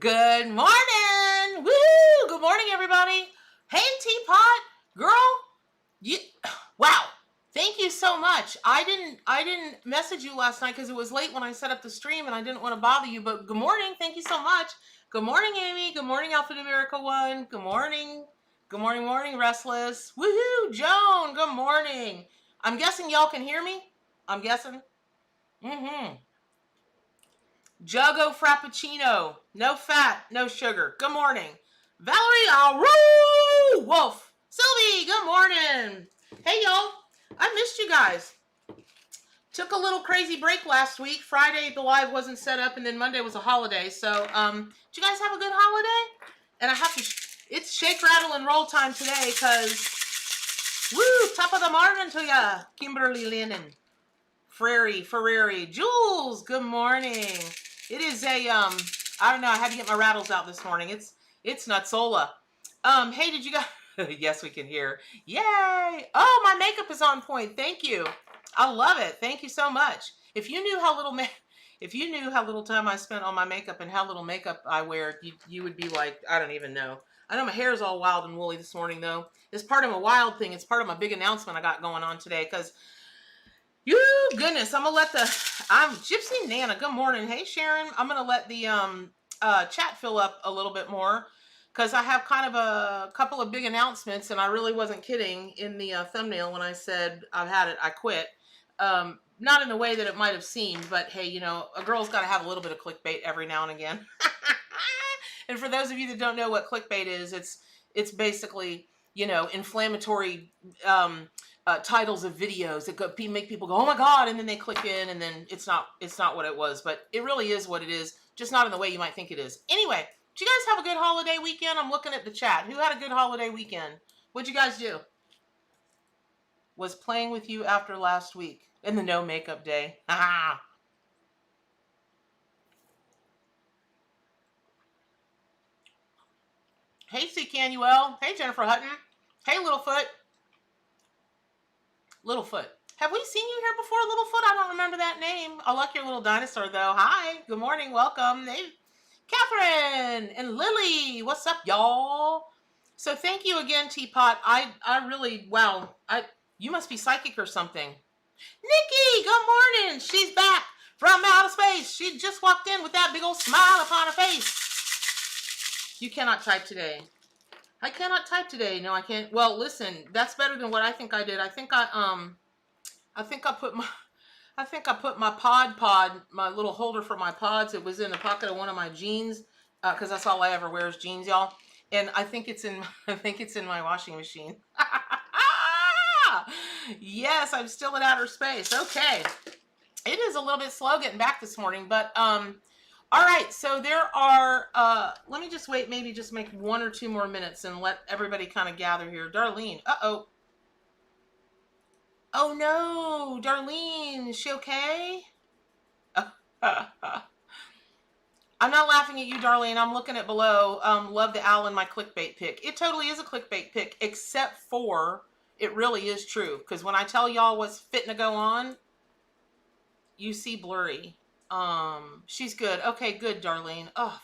Good morning. Woo! Good morning, everybody. Hey, Teapot, girl. You, wow. Thank you so much. I didn't message you last night because it was late when I set up the stream and I didn't want to bother you. But good morning. Thank you so much. Good morning, Amy. Good morning, Alpha Numerica One. Good morning. Good morning, morning, Restless. Woohoo, Joan. Good morning. I'm guessing y'all can hear me. I'm guessing. Juggo Frappuccino. No fat, no sugar. Good morning. Valerie Alroo! Wolf. Sylvie, good morning. Hey, y'all. I missed you guys. Took a little crazy break last week. Friday, the live wasn't set up, and then Monday was a holiday. So, did you guys have a good holiday? And I have to, it's shake, rattle, and roll time today, because, woo, top of the morning to ya. Kimberly Lennon. Ferrari. Jules, good morning. It is a, I don't know, I had to get my rattles out this morning. It's Nutsola. Hey, did you guys, yes, we can hear. Yay. Oh, my makeup is on point. Thank you. I love it. Thank you so much. If you knew how little time I spent on my makeup and how little makeup I wear, you would be like, I don't even know. I know my hair is all wild and woolly this morning, though. It's part of a wild thing. It's part of my big announcement I got going on today, because you goodness, I'm gonna let I'm Gypsy Nana. Good morning. Hey, Sharon. I'm gonna let the chat fill up a little bit more, because I have kind of a couple of big announcements, and I really wasn't kidding in the thumbnail when I said I've had it, I quit. Not in the way that it might have seemed, but hey, you know, a girl's got to have a little bit of clickbait every now and again. And for those of you that don't know what clickbait is, it's basically, you know, inflammatory titles of videos that make people go, oh my God, and then they click in, and then it's not what it was, but it really is what it is, just not in the way you might think it is. Anyway, did you guys have a good holiday weekend? I'm looking at the chat. Who had a good holiday weekend? What'd you guys do? Was playing with you after last week in the no makeup day. Hey, C. Canuel. Hey, Jennifer Hutton. Hey, Littlefoot. Littlefoot. Have we seen you here before, Littlefoot? I don't remember that name. I like your little dinosaur, though. Hi. Good morning. Welcome. Hey, Catherine and Lily. What's up, y'all? So thank you again, Teapot. I really, wow. You must be psychic or something. Nikki, good morning. She's back from outer space. She just walked in with that big old smile upon her face. You cannot type today. I cannot type today. No, I can't. Well, listen, that's better than what I think I did. I think I put my pod, my little holder for my pods. It was in the pocket of one of my jeans, because that's all I ever wear is jeans, y'all. And I think it's in my washing machine. Yes, I'm still in outer space. Okay. It is a little bit slow getting back this morning, but all right, so there are, let me just wait, maybe just make 1 or 2 more minutes and let everybody kind of gather here. Darlene, uh-oh. Oh no, Darlene, is she okay? I'm not laughing at you, Darlene. I'm looking at below. Love the owl in my clickbait pick. It totally is a clickbait pick, except for it really is true. Because when I tell y'all what's fitting to go on, you see blurry. She's good. Okay, good, Darlene. Oh,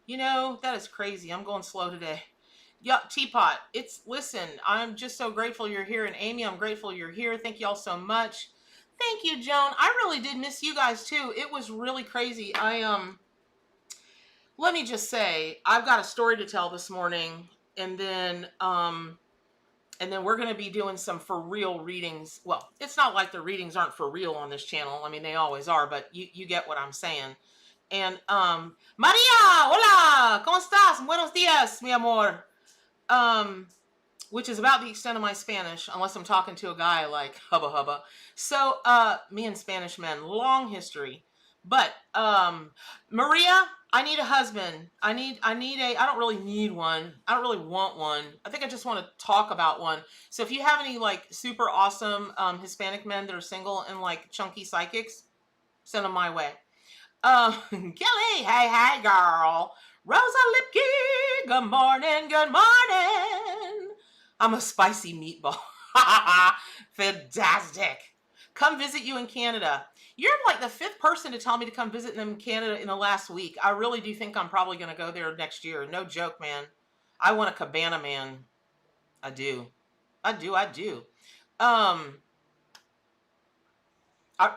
you know, that is crazy. I'm going slow today. Yeah, Teapot. Listen, I'm just so grateful you're here. And Amy, I'm grateful you're here. Thank y'all so much. Thank you, Joan. I really did miss you guys too. It was really crazy. Let me just say, I've got a story to tell this morning, and then we're going to be doing some for real readings. Well, it's not like the readings aren't for real on this channel. I mean, they always are, but you get what I'm saying. And Maria, hola, ¿cómo estás? Buenos días, mi amor. Which is about the extent of my Spanish, unless I'm talking to a guy like hubba hubba. So me and Spanish men, long history. But Maria, I need a husband. I don't really need one. I don't really want one. I think I just want to talk about one. So if you have any like super awesome Hispanic men that are single and like chunky psychics, send them my way. Kelly, hey girl. Rosa Lipke, good morning, good morning. I'm a spicy meatball. Fantastic. Come visit you in Canada. You're like the 5th person to tell me to come visit them in Canada in the last week. I really do think I'm probably going to go there next year. No joke, man. I want a cabana man. I do. I do. I do.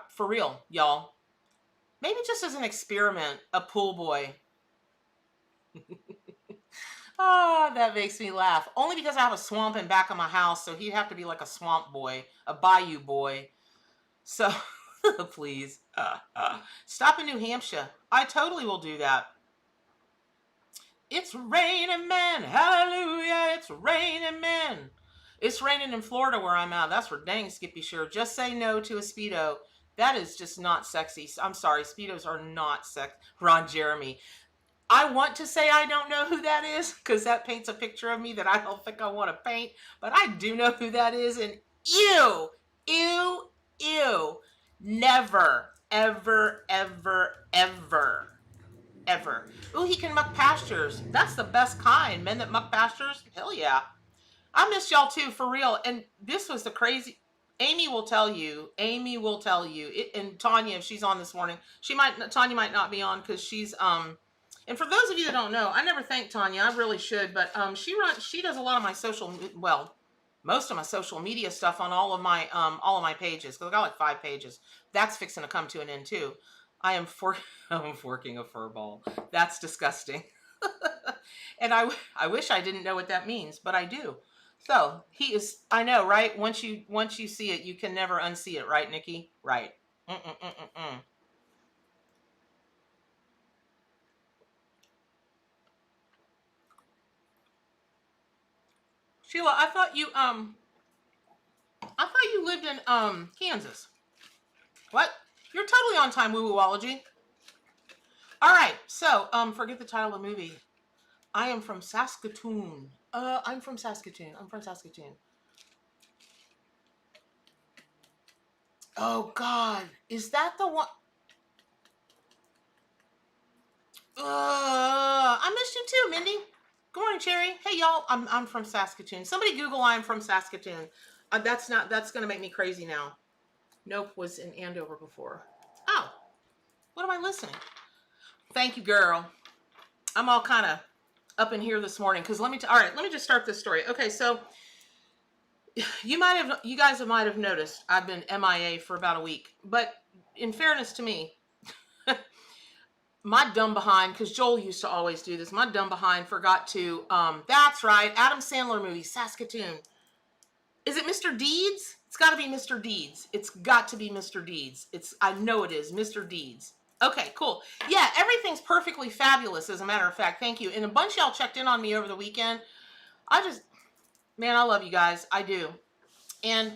For real, y'all. Maybe just as an experiment, a pool boy. Oh, that makes me laugh. Only because I have a swamp in back of my house, so he'd have to be like a swamp boy, a bayou boy. So, please, stop in New Hampshire. I totally will do that. It's raining men, hallelujah, it's raining men. It's raining in Florida where I'm at. That's for dang Skippy sure. Just say no to a Speedo. That is just not sexy. I'm sorry, Speedos are not sexy. Ron Jeremy. I want to say I don't know who that is because that paints a picture of me that I don't think I want to paint, but I do know who that is, and ew, ew, ew. Never, ever, ever, ever, ever. Ooh, he can muck pastures. That's the best kind. Men that muck pastures? Hell yeah. I miss y'all too, for real. And this was the crazy... Amy will tell you. Amy will tell you. And Tanya, if she's on this morning, Tanya might not be on because she's... And for those of you that don't know, I never thanked Tanya. I really should, but she does a lot of my most of my social media stuff on all of my pages, because I got like 5 pages. That's fixing to come to an end too. I'm forking a fur ball. That's disgusting. And I wish I didn't know what that means, but I do. So he is. I know, right? Once you see it, you can never unsee it, right, Nikki? Right. Sheila, I thought you lived in Kansas. What? You're totally on time, woo-wooology. All right, so forget the title of the movie. I am from Saskatoon. I'm from Saskatoon. Oh God, is that the one? I missed you too, Mindy. Good morning, Cherry. Hey, y'all. I'm from Saskatoon. Somebody Google I'm from Saskatoon. That's gonna make me crazy now. Nope, was in Andover before. Oh, what am I listening? Thank you, girl. I'm all kind of up in here this morning because all right, let me just start this story. Okay, so you guys might have noticed I've been MIA for about a week, but in fairness to me, my dumb behind, because Joel used to always do this, my dumb behind forgot to, that's right, Adam Sandler movie, Saskatoon. Is it Mr. Deeds? It's got to be Mr. Deeds. It's got to be Mr. Deeds. I know it is, Mr. Deeds. Okay, cool. Yeah, everything's perfectly fabulous, as a matter of fact. Thank you. And a bunch of y'all checked in on me over the weekend. Man, I love you guys. I do. And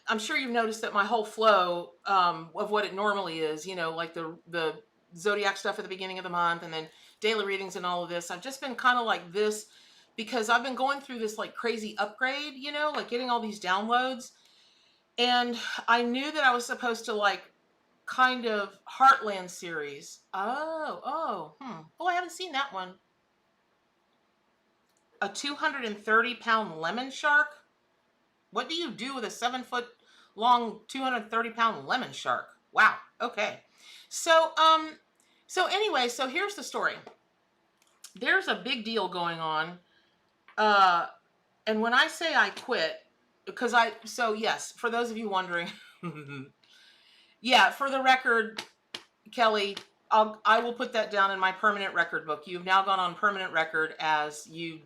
I'm sure you've noticed that my whole flow of what it normally is, like the Zodiac stuff at the beginning of the month and then daily readings and all of this. I've just been kind of like this because I've been going through this like crazy upgrade, like getting all these downloads. And I knew that I was supposed to like kind of Heartland series. Oh, I haven't seen that one. A 230-pound lemon shark? What do you do with a 7-foot long, 230-pound lemon shark? Wow. Okay. So anyway, so here's the story. There's a big deal going on. And when I say I quit, yes, for those of you wondering, yeah, for the record, Kelly, I will put that down in my permanent record book. You've now gone on permanent record as you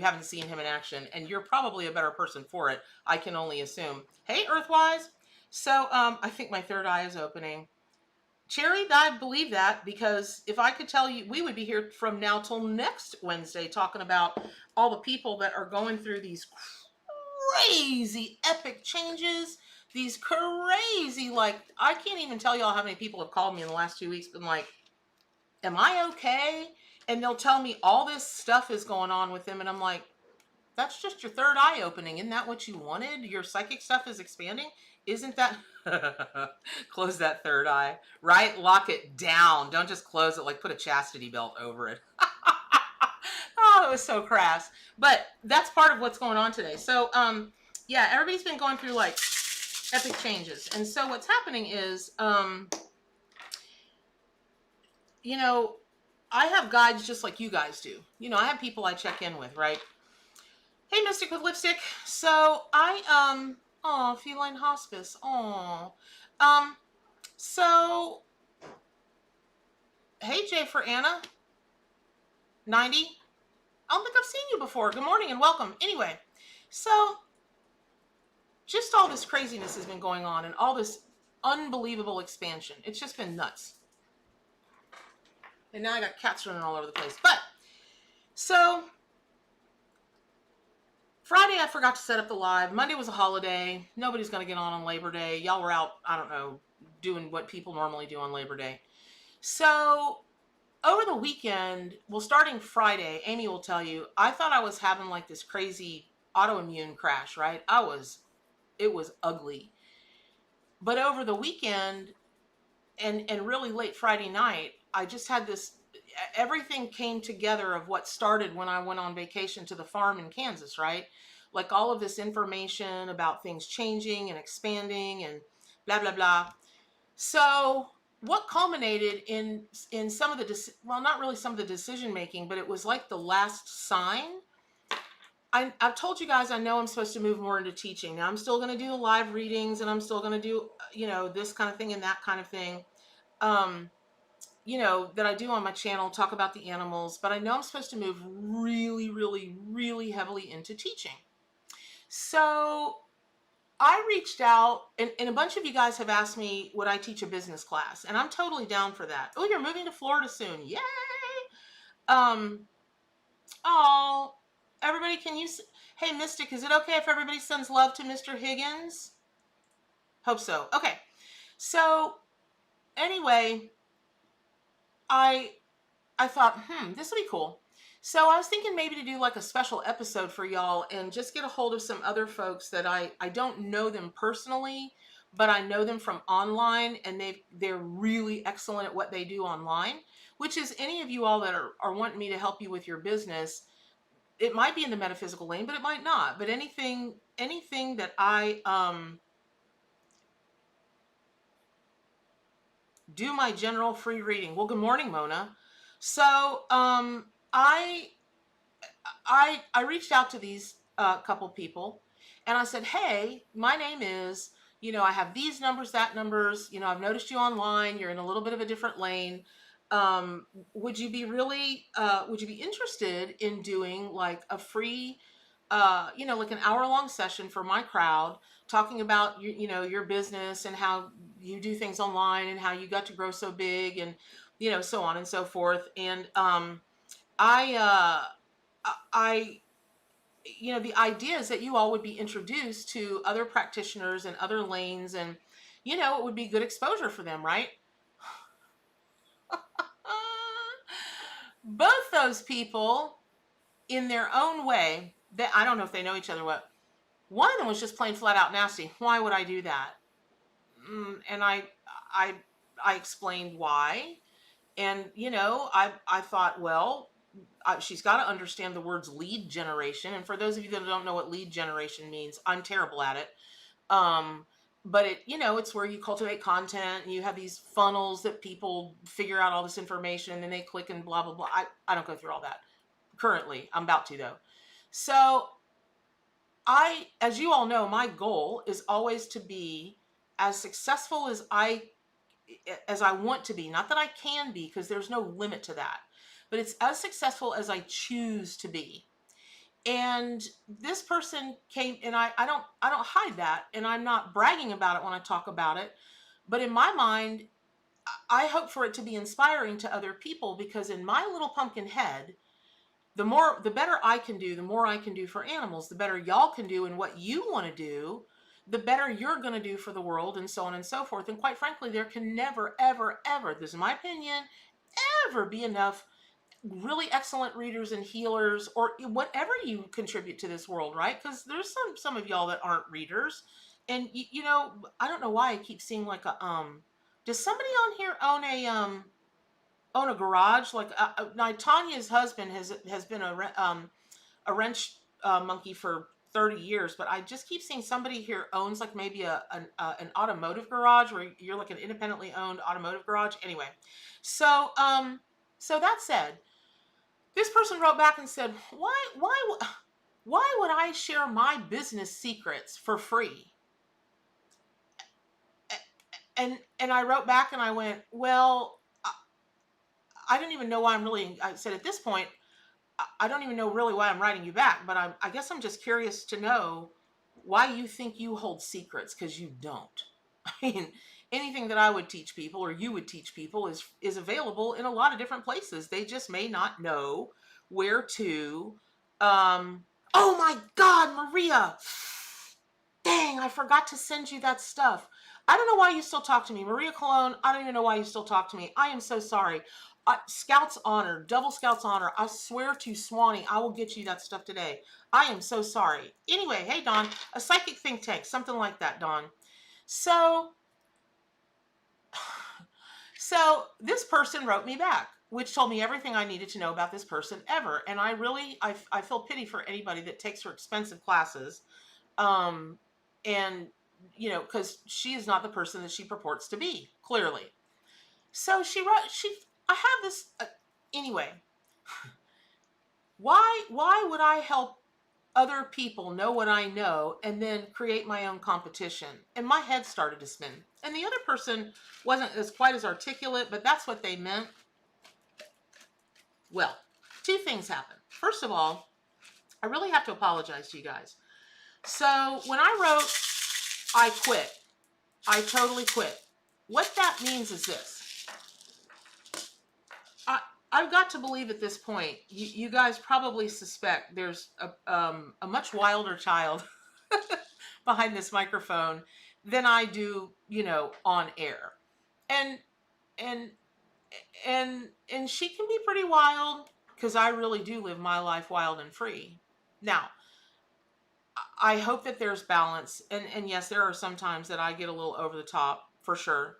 haven't seen him in action, and you're probably a better person for it. I can only assume. Hey, Earthwise. So, I think my third eye is opening. Cherry, I believe that, because if I could tell you, we would be here from now till next Wednesday talking about all the people that are going through these crazy epic changes, these crazy, like, I can't even tell y'all how many people have called me in the last 2 weeks, been like, am I okay? And they'll tell me all this stuff is going on with them, and I'm like, that's just your third eye opening. Isn't that what you wanted? Your psychic stuff is expanding? Isn't that... Close that third eye, right? Lock it down. Don't just close it, like put a chastity belt over it. Oh, it was so crass. But that's part of what's going on today. So, yeah, everybody's been going through like epic changes. And so what's happening is, you know, I have guides just like you guys do. You know, I have people I check in with, right? Hey, Mystic with Lipstick. So oh, feline hospice. Oh, um, so hey, Jay for Anna, 90. I don't think I've seen you before. Good morning and welcome. Anyway, so just all this craziness has been going on and all this unbelievable expansion. It's just been nuts. And now I got cats running all over the place. But so Friday I forgot to set up the live. Monday was a holiday. Nobody's going to get on Labor Day. Y'all were out, I don't know, doing what people normally do on Labor Day. So over the weekend, well, starting Friday, Amy will tell you, I thought I was having like this crazy autoimmune crash, right? It was ugly. But over the weekend and really late Friday night, I just had this, everything came together of what started when I went on vacation to the farm in Kansas, right? Like all of this information about things changing and expanding and blah, blah, blah. So what culminated in some of the, well, not really some of the decision making, but it was like the last sign. I've told you guys I know I'm supposed to move more into teaching. Now I'm still going to do the live readings and I'm still going to do, you know, this kind of thing and that kind of thing. You know, that I do on my channel, talk about the animals, but I know I'm supposed to move really, really, really heavily into teaching. So I reached out and a bunch of you guys have asked me, would I teach a business class? And I'm totally down for that. Oh, you're moving to Florida soon. Yay. Oh, everybody, can you, hey, Mystic, is it okay if everybody sends love to Mr. Higgins? Hope so. Okay. So anyway, I thought, this would be cool. So I was thinking maybe to do like a special episode for y'all and just get a hold of some other folks that I don't know them personally, but I know them from online and they're really excellent at what they do online, which is any of you all that are wanting me to help you with your business. It might be in the metaphysical lane, but it might not. But anything that I do my general free reading. Well, good morning, Mona. So I reached out to these couple people and I said, hey, my name is, you know, I have these numbers, that numbers, you know, I've noticed you online, you're in a little bit of a different lane. Would you be interested in doing like a free, you know, like an hour-long session for my crowd talking about, you know, your business and how you do things online and how you got to grow so big and, you know, so on and so forth. And I, you know, the idea is that you all would be introduced to other practitioners and other lanes and, you know, it would be good exposure for them, right? Both those people in their own way, that I don't know if they know each other, what, one of them was just plain flat out nasty. Why would I do that? And I explained why. And, you know, I thought, well, she's got to understand the words lead generation. And for those of you that don't know what lead generation means, I'm terrible at it. But it, you know, it's where you cultivate content and you have these funnels that people figure out all this information and then they click and blah, blah, blah. I don't go through all that currently. I'm about to though. So as you all know, my goal is always to be as successful as I want to be. Not that I can be, because there's no limit to that, but it's as successful as I choose to be. And this person came, and I don't hide that, and I'm not bragging about it when I talk about it, but in my mind, I hope for it to be inspiring to other people, because in my little pumpkin head, the better I can do, the more I can do for animals, the better y'all can do in what you want to do, the better you're going to do for the world, and so on and so forth. And quite frankly, there can never, ever, ever, this is my opinion, ever be enough really excellent readers and healers, or whatever you contribute to this world, right? Because there's some of y'all that aren't readers, and you know, I don't know why I keep seeing like a does somebody on here own a garage? Like now, Tanya's husband has been a wrench monkey for 30 years, but I just keep seeing somebody here owns like maybe an automotive garage, where you're like an independently owned automotive garage. Anyway, so so that said, this person wrote back and said, why would I share my business secrets for free? And I wrote back and I went, well, I don't even know why I said at this point, I don't even know really why I'm writing you back, but I guess I'm just curious to know why you think you hold secrets, because you don't. I mean, anything that I would teach people or you would teach people is available in a lot of different places. They just may not know where to. Oh my God, Maria. Dang, I forgot to send you that stuff. I don't know why you still talk to me. Maria Cologne, I don't even know why you still talk to me. I am so sorry. Scout's honor, double Scout's honor. I swear to Swanee, I will get you that stuff today. I am so sorry. Anyway, hey, Dawn, a psychic think tank, something like that, Dawn. So this person wrote me back, which told me everything I needed to know about this person ever. And I feel pity for anybody that takes her expensive classes. And because she is not the person that she purports to be, clearly. So I have this, anyway, why would I help other people know what I know and then create my own competition? And my head started to spin. And the other person wasn't quite as articulate, but that's what they meant. Well, two things happened. First of all, I really have to apologize to you guys. So when I wrote, I quit, I totally quit. What that means is this. I've got to believe at this point, you guys probably suspect there's a much wilder child behind this microphone than I do, on air. And she can be pretty wild, because I really do live my life wild and free. Now, I hope that there's balance. And yes, there are some times that I get a little over the top, for sure.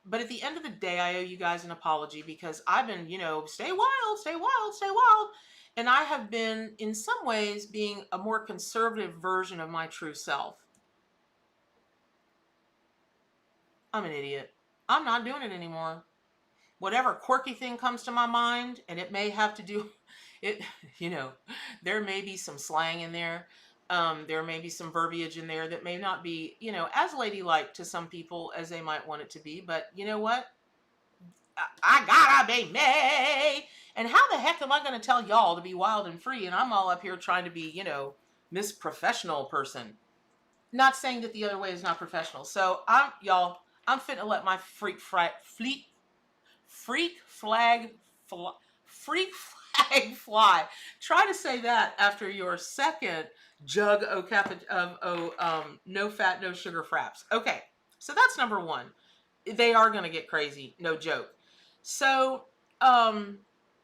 But at the end of the day, I owe you guys an apology, because I've been, stay wild, stay wild, stay wild. And I have been, in some ways, being a more conservative version of my true self. I'm an idiot. I'm not doing it anymore. Whatever quirky thing comes to my mind, and it may have to do, there may be some slang in there. There may be some verbiage in there that may not be, as ladylike to some people as they might want it to be. But you know what? I gotta be me. And how the heck am I going to tell y'all to be wild and free? And I'm all up here trying to be, Miss Professional person. Not saying that the other way is not professional. So I'm finna let my freak flag fly. Try to say that after your second jug of no fat, no sugar fraps. Okay, so that's number one. They are going to get crazy, no joke. So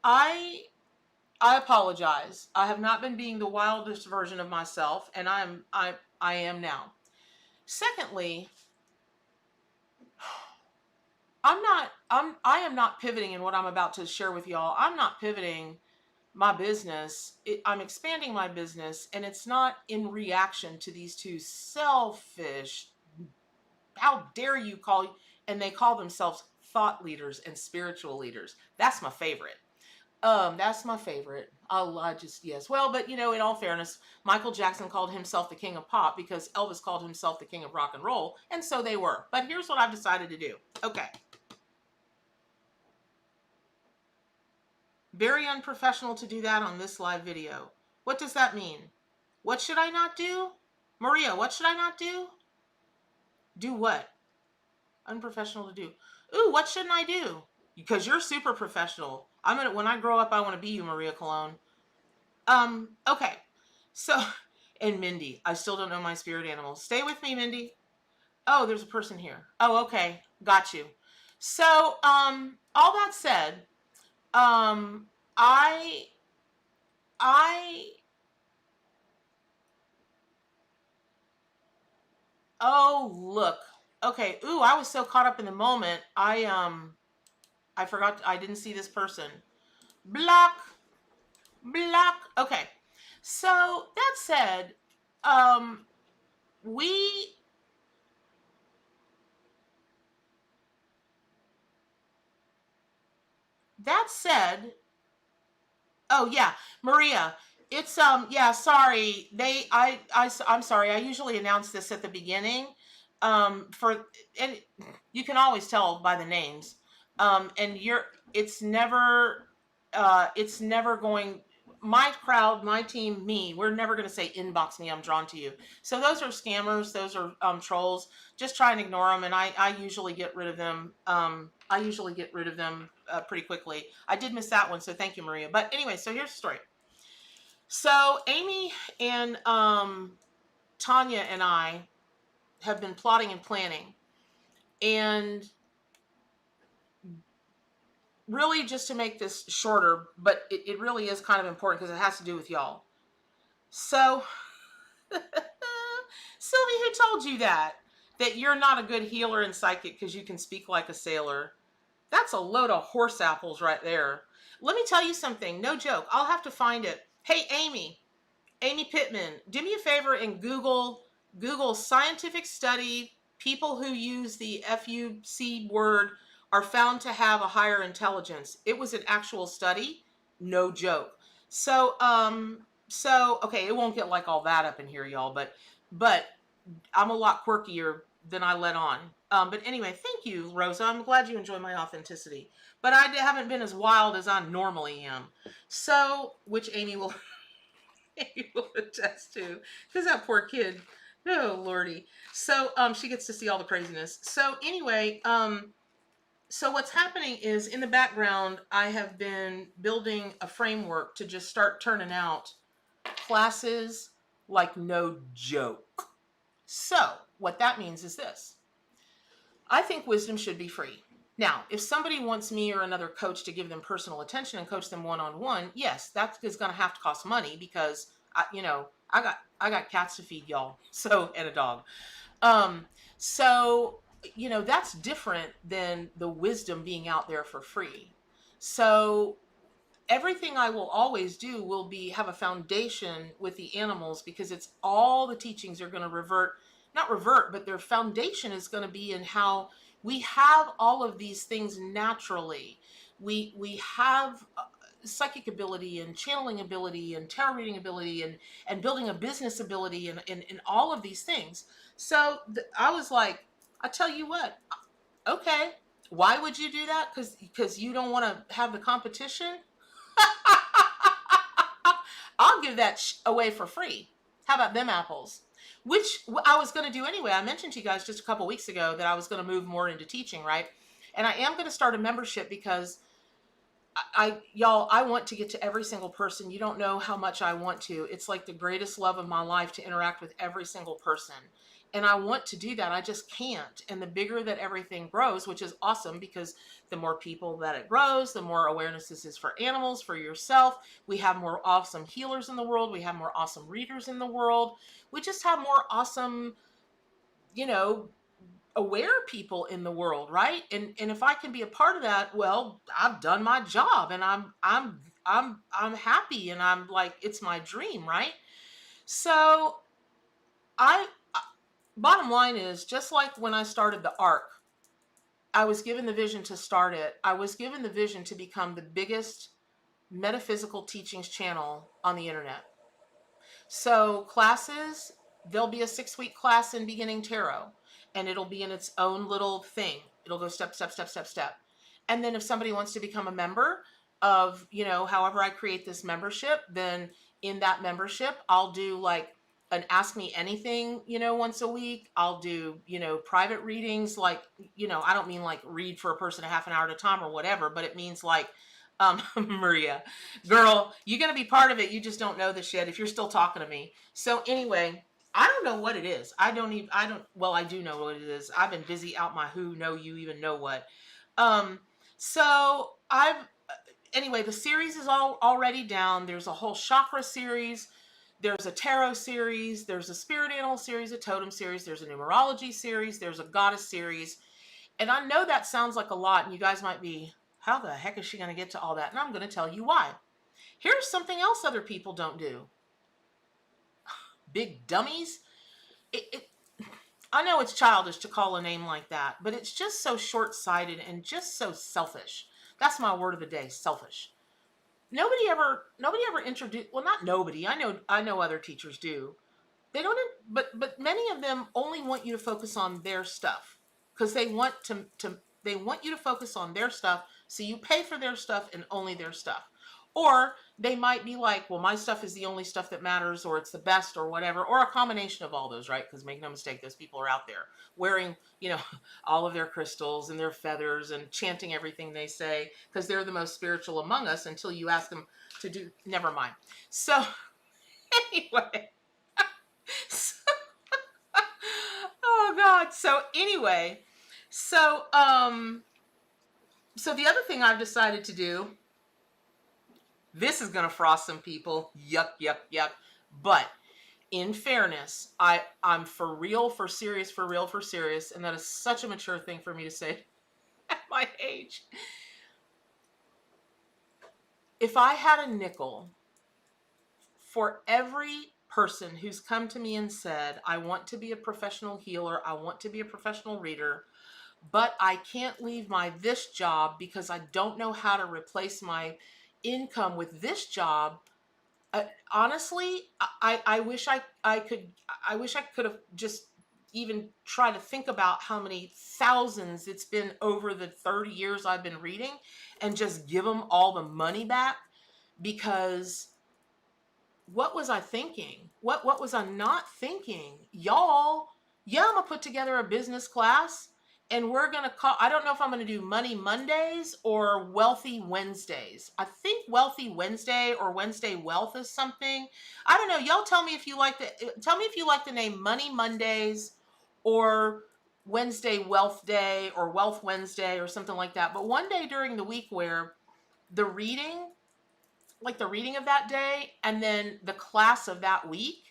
I apologize. I have not been being the wildest version of myself, and I am now. Secondly, I am not pivoting in what I'm about to share with y'all. I'm not pivoting my business. I'm expanding my business, and it's not in reaction to these two selfish, how dare you and they call themselves thought leaders and spiritual leaders. That's my favorite. That's my favorite. Yes. Well, but in all fairness, Michael Jackson called himself the king of pop because Elvis called himself the king of rock and roll, and so they were. But here's what I've decided to do. Okay. Very unprofessional to do that on this live video. What does that mean? What should I not do? Maria, what should I not do? Do what? Unprofessional to do. Ooh, what shouldn't I do? Because you're super professional. When I grow up, I want to be you, Maria Cologne. Okay. So, and Mindy, I still don't know my spirit animal. Stay with me, Mindy. Oh, there's a person here. Oh, okay. Got you. So, all that said, oh, look. Okay. Ooh, I was so caught up in the moment. I forgot, I didn't see this person. Block. Okay. So that said, um, we that said, oh yeah, Maria. It's yeah, sorry. I'm sorry. I usually announce this at the beginning. For and you can always tell by the names. And you're it's never going my crowd, my team, me, we're never going to say inbox me, I'm drawn to you. So those are scammers, those are trolls. Just try and ignore them, and I usually get rid of them. I usually get rid of them pretty quickly. I did miss that one, so thank you, Maria. But anyway, so here's the story. So Amy and Tanya and I have been plotting and planning, and really just to make this shorter, but it really is kind of important because it has to do with y'all. So Sylvie, who told you that? That you're not a good healer and psychic because you can speak like a sailor? That's a load of horse apples right there. Let me tell you something. No joke. I'll have to find it. Hey, Amy Pittman, do me a favor and Google scientific study. People who use the FUC word are found to have a higher intelligence. It was an actual study. No joke. So okay, it won't get like all that up in here, y'all, but I'm a lot quirkier than I let on. But anyway, thank you, Rosa. I'm glad you enjoy my authenticity. But I haven't been as wild as I normally am. So, which Amy will, Amy will attest to, because that poor kid, oh lordy. So, she gets to see all the craziness. So anyway, so what's happening is in the background, I have been building a framework to just start turning out classes like no joke. So, what that means is this. I think wisdom should be free. Now, if somebody wants me or another coach to give them personal attention and coach them one-on-one, yes, that is going to have to cost money because I got cats to feed, y'all. So, and a dog. Um, so, that's different than the wisdom being out there for free. So, everything I will always do will be have a foundation with the animals because it's all the teachings are going to not revert, but their foundation is going to be in how we have all of these things naturally. We have psychic ability and channeling ability and tarot reading ability and building a business ability and all of these things. So I was like, I tell you what, okay, why would you do that? Because you don't want to have the competition. I'll give that away for free. How about them apples? Which I was going to do anyway. I mentioned to you guys just a couple weeks ago that I was going to move more into teaching, right? And I am going to start a membership because y'all, I want to get to every single person. You don't know how much I want to. It's like the greatest love of my life to interact with every single person. And I want to do that. I just can't. And the bigger that everything grows, which is awesome because the more people that it grows, the more awareness this is for animals, for yourself. We have more awesome healers in the world. We have more awesome readers in the world. We just have more awesome, aware people in the world, right? And if I can be a part of that, well, I've done my job and I'm happy and I'm like, it's my dream, right? So I bottom line is, just like when I started the ARC, I was given the vision to start it. I was given the vision to become the biggest metaphysical teachings channel on the internet. So classes, there'll be a 6-week class in beginning tarot, and it'll be in its own little thing. It'll go step, step, step, step, step. And then if somebody wants to become a member of, however I create this membership, then in that membership, I'll do like an ask me anything, once a week. I'll do, private readings. Like, I don't mean like read for a person a half an hour at a time or whatever, but it means like, Maria, girl, you're going to be part of it. You just don't know this yet if you're still talking to me. So anyway, I don't know what it is. Well, I do know what it is. I've been busy out my who know you even know what. So anyway, the series is already down. There's a whole chakra series. There's a tarot series. There's a spirit animal series, a totem series. There's a numerology series. There's a goddess series. And I know that sounds like a lot, and you guys might be, how the heck is she going to get to all that? And I'm going to tell you why. Here's something else other people don't do. big dummies. It I know it's childish to call a name like that, but it's just so short-sighted and just so selfish. That's my word of the day, selfish. Nobody ever introduced, well, not nobody. I know other teachers do. They don't, but many of them only want you to focus on their stuff because they want you to focus on their stuff, so you pay for their stuff and only their stuff. Or they might be like, well, my stuff is the only stuff that matters, or it's the best, or whatever, or a combination of all those, right? Because make no mistake, those people are out there wearing, all of their crystals and their feathers and chanting everything they say because they're the most spiritual among us until you ask them to do, never mind. So anyway, so, oh God. So anyway, so so the other thing I've decided to do, this is gonna frost some people. Yuck, yuck, yuck. But in fairness, I'm for real, for serious, for real, for serious, and that is such a mature thing for me to say at my age. If I had a nickel for every person who's come to me and said, I want to be a professional healer, I want to be a professional reader, but I can't leave my this job because I don't know how to replace my income with this job. Honestly, I wish I wish I could have just even tried to think about how many thousands it's been over the 30 years I've been reading and just give them all the money back, because what was I thinking? What was I not thinking? Y'all, yeah, I'm gonna put together a business class and we're gonna call, I don't know if I'm gonna do Money Mondays or Wealthy Wednesdays. I think Wealthy Wednesday or Wednesday Wealth is something. I don't know. Y'all tell me if you like the name Money Mondays or Wednesday Wealth Day or Wealth Wednesday or something like that. But one day during the week where the reading, like the reading of that day and then the class of that week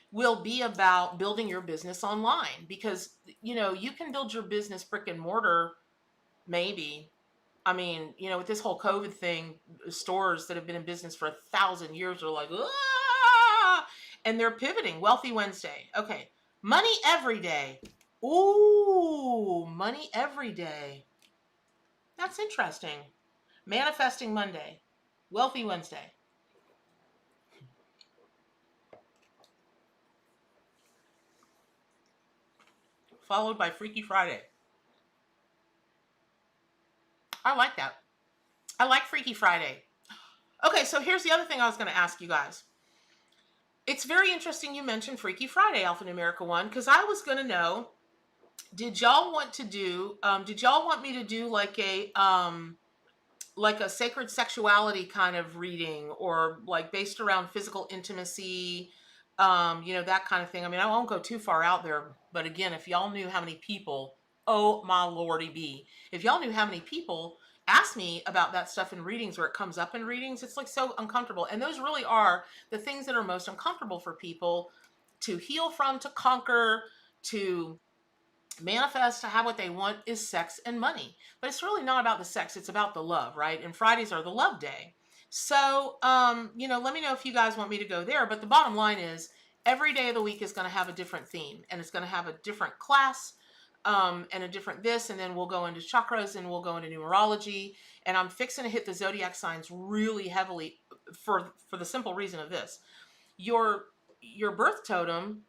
will be about building your business online, because you can build your business brick and mortar, maybe. I mean, with this whole COVID thing, stores that have been in business for 1,000 years are like, ah, and they're pivoting. Wealthy Wednesday, okay. Money every day. Ooh, money every day. That's interesting. Manifesting Monday, Wealthy Wednesday. Followed by Freaky Friday. I like that. I like Freaky Friday. Okay, so here's the other thing I was going to ask you guys. It's very interesting you mentioned Freaky Friday, Alphanumerical 1, because I was going to know, did y'all want me to do like a sacred sexuality kind of reading, or like based around physical intimacy, that kind of thing? I mean, I won't go too far out there, but again, if y'all knew how many people, oh my lordy be, if y'all knew how many people ask me about that stuff in readings, where it comes up in readings, it's like so uncomfortable. And those really are the things that are most uncomfortable for people to heal from, to conquer, to manifest, to have what they want, is sex and money. But it's really not about the sex, it's about the love, right? And Fridays are the love day. So, let me know if you guys want me to go there. But the bottom line is, every day of the week is going to have a different theme, and it's going to have a different class, and a different this, and then we'll go into chakras and we'll go into numerology. And I'm fixing to hit the zodiac signs really heavily for the simple reason of this. Your birth totem,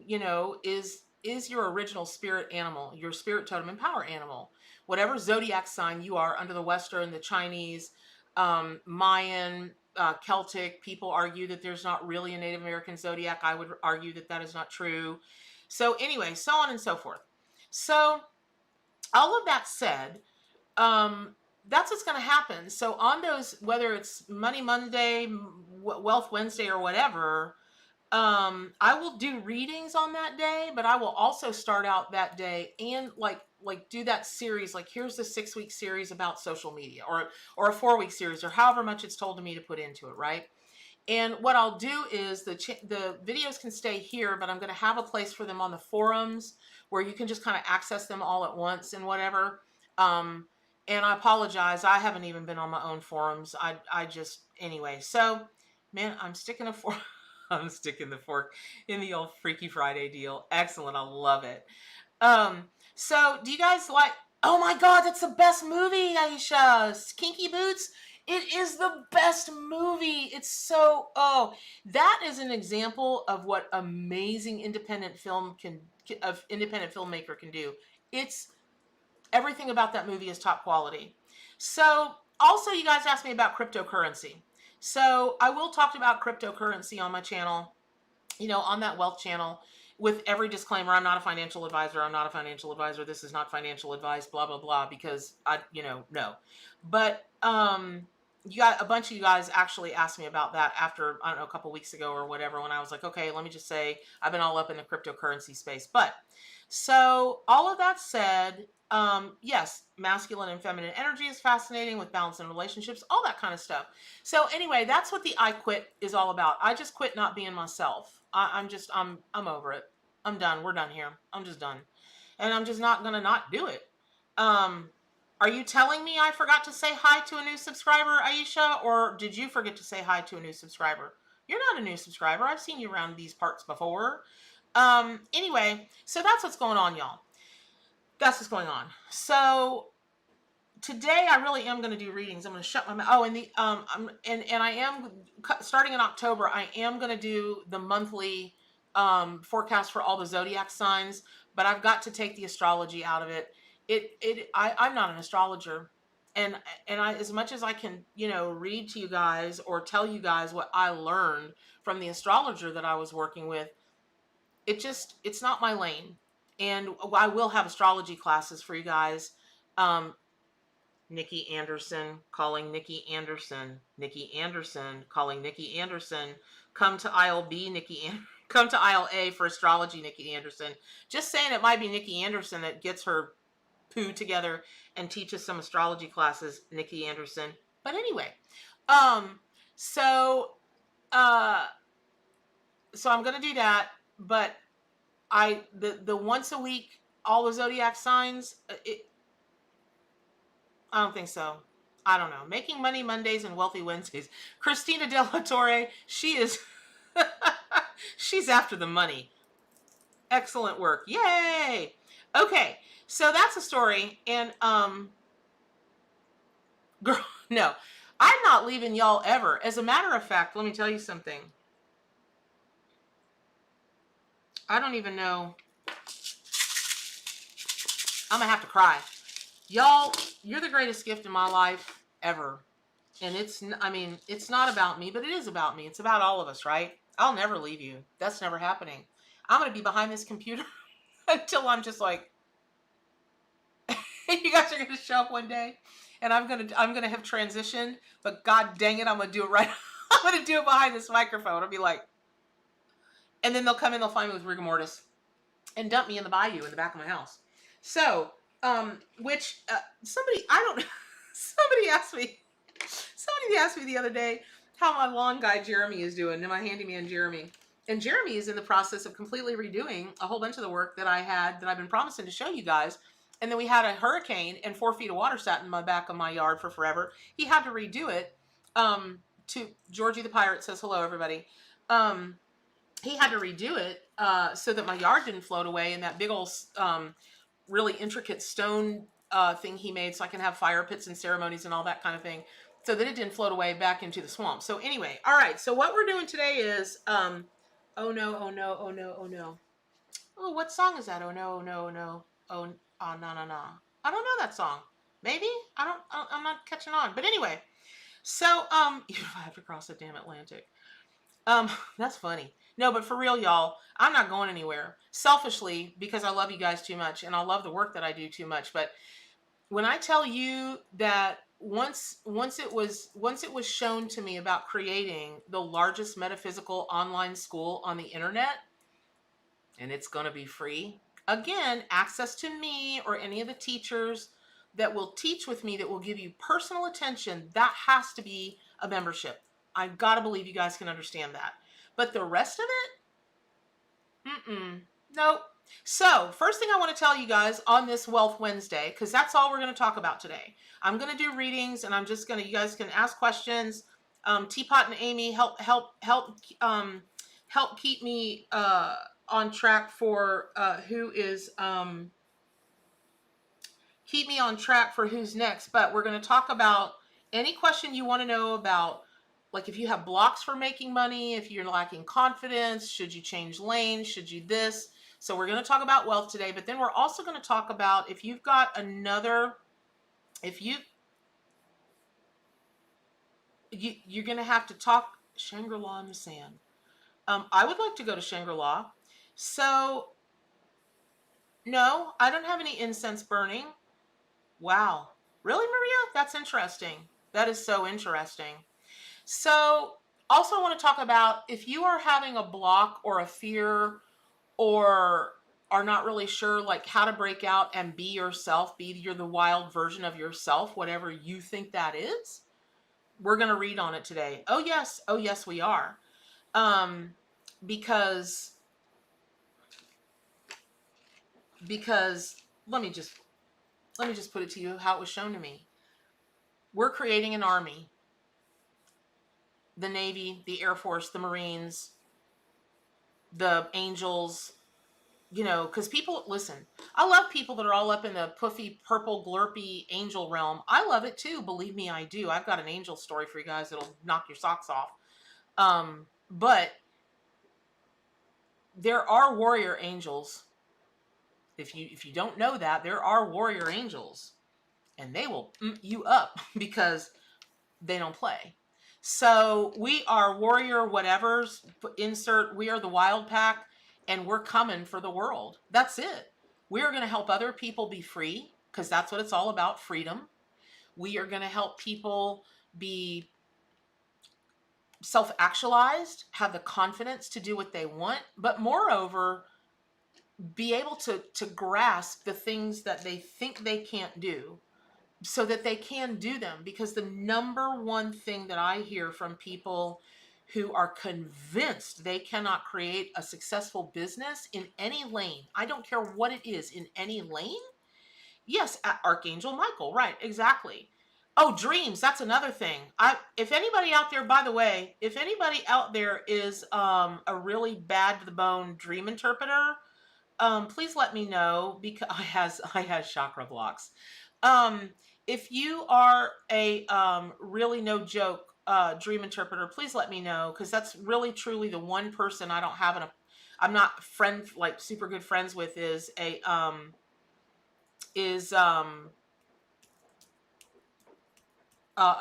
is your original spirit animal, your spirit totem and power animal. Whatever zodiac sign you are under the Western, the Chinese, Mayan, Celtic, people argue that there's not really a Native American zodiac. I would argue that that is not true. So anyway, so on and so forth. So all of that said, that's what's going to happen. So on those, whether it's Money Monday, Wealth Wednesday, or whatever, I will do readings on that day, but I will also start out that day and like do that series. Like, here's the 6-week series about social media, or a 4-week series, or however much it's told to me to put into it, right? And what I'll do is the videos can stay here, but I'm going to have a place for them on the forums where you can just kind of access them all at once and whatever. And I apologize, I haven't even been on my own forums. I just, anyway. So, man, I'm sticking to forum. I'm sticking the fork in the old Freaky Friday deal. Excellent. I love it. So do you guys like, oh my God, that's the best movie, Aisha. Kinky Boots. It is the best movie. It's so, oh, that is an example of what amazing independent independent filmmaker can do. It's everything about that movie is top quality. So also you guys asked me about cryptocurrency. So I will talk about cryptocurrency on my channel, on that wealth channel, with every disclaimer. I'm not a financial advisor. I'm not a financial advisor. This is not financial advice, blah, blah, blah, because no. But, you got a bunch of you guys actually asked me about that after, I don't know, a couple weeks ago or whatever, when I was like, okay, let me just say I've been all up in the cryptocurrency space. But so all of that said, yes, masculine and feminine energy is fascinating, with balance in relationships, all that kind of stuff. So anyway, that's what the I quit is all about. I just quit not being myself. I'm over it. I'm done. We're done here. I'm just done. And I'm just not going to not do it. Are you telling me I forgot to say hi to a new subscriber, Aisha? Or did you forget to say hi to a new subscriber? You're not a new subscriber. I've seen you around these parts before. Anyway, so that's what's going on, y'all. That's what's going on. So today I really am going to do readings. I'm going to shut my mouth. Oh, and I am starting in October. I am going to do the monthly forecast for all the zodiac signs, but I've got to take the astrology out of it. I'm not an astrologer, and I, as much as I can, read to you guys or tell you guys what I learned from the astrologer that I was working with, it's not my lane. And I will have astrology classes for you guys. Nikki Anderson calling Nikki Anderson. Nikki Anderson calling Nikki Anderson. Come to aisle B, come to aisle A for astrology, Nikki Anderson. Just saying, it might be Nikki Anderson that gets her poo together and teaches some astrology classes, Nikki Anderson. But anyway, so I'm gonna do that. But the once a week, all the zodiac signs, I don't think so. I don't know. Making Money Mondays and Wealthy Wednesdays. Christina De La Torre, she is, she's after the money. Excellent work. Yay! Okay, so that's a story. And, girl, no, I'm not leaving y'all ever. As a matter of fact, let me tell you something. I don't even know. I'm gonna have to cry. Y'all, you're the greatest gift in my life ever. And it's not about me, but it is about me. It's about all of us, right? I'll never leave you. That's never happening. I'm going to be behind this computer until I'm just like, you guys are going to show up one day and I'm going to have transitioned, but God dang it, I'm going to do it right. I'm going to do it behind this microphone. I'll be like, and then they'll come in, they'll find me with rigor mortis and dump me in the bayou in the back of my house. So, somebody asked me the other day how my lawn guy Jeremy is doing, and my handyman Jeremy. And Jeremy is in the process of completely redoing a whole bunch of the work that I've been promising to show you guys. And then we had a hurricane and 4 feet of water sat in my back of my yard for forever. He had to redo it. To Georgie the Pirate says hello, everybody. He had to redo it so that my yard didn't float away, and that big old really intricate stone thing he made so I can have fire pits and ceremonies and all that kind of thing, so that it didn't float away back into the swamp. So anyway, all right, so what we're doing today is oh no, oh no, oh no, oh no. Oh, what song is that? Oh no, oh no, oh no. Oh, no, no, no. I don't know that song. Maybe? I'm not catching on. But anyway, so if I have to cross the damn Atlantic. That's funny. No, but for real, y'all, I'm not going anywhere. Selfishly, because I love you guys too much and I love the work that I do too much. But when I tell you that once it was shown to me about creating the largest metaphysical online school on the internet, and it's going to be free, again, access to me or any of the teachers that will teach with me, that will give you personal attention, that has to be a membership. I've got to believe you guys can understand that. But the rest of it, nope. So first thing I want to tell you guys on this Wealth Wednesday, because that's all we're going to talk about today. I'm going to do readings, and I'm just going to, you guys can ask questions. Teapot and Amy help help keep me on track for keep me on track for who's next. But we're going to talk about any question you want to know about, like if you have blocks for making money, if you're lacking confidence, should you change lanes, should you this. So we're going to talk about wealth today, but then we're also going to talk about if you've got another, if you're going to have to talk Shangri-La in the sand. I would like to go to Shangri-La. So no, I don't have any incense burning. Wow. Really, Maria? That's interesting. That is so interesting. So, also want to talk about if you are having a block or a fear or are not really sure like how to break out and be yourself, be you're the wild version of yourself, whatever you think that is. We're going to read on it today. Oh yes, we are. Um because because let me just put it to you how it was shown to me. We're creating an army. The Navy, the Air Force, the Marines, the Angels, because people, listen, I love people that are all up in the puffy, purple, glurpy angel realm. I love it too. Believe me, I do. I've got an angel story for you guys that'll knock your socks off. But there are warrior angels. If you don't know that, there are warrior angels, and they will you up because they don't play. So we are warrior whatevers, insert, we are the wild pack, and we're coming for the world. That's it. We are going to help other people be free because that's what it's all about, freedom. We are going to help people be self-actualized, have the confidence to do what they want, but moreover, be able to grasp the things that they think they can't do so that they can do them. Because the number one thing that I hear from people who are convinced they cannot create a successful business in any lane, I don't care what it is, in any lane. Yes, Archangel Michael, right, exactly. Oh, dreams, that's another thing. If anybody out there, by the way, if anybody out there is a really bad to the bone dream interpreter, please let me know because I has chakra blocks. Um, if you are a really no joke dream interpreter, please let me know because that's really truly the one person I don't have I'm not friend like super good friends with is a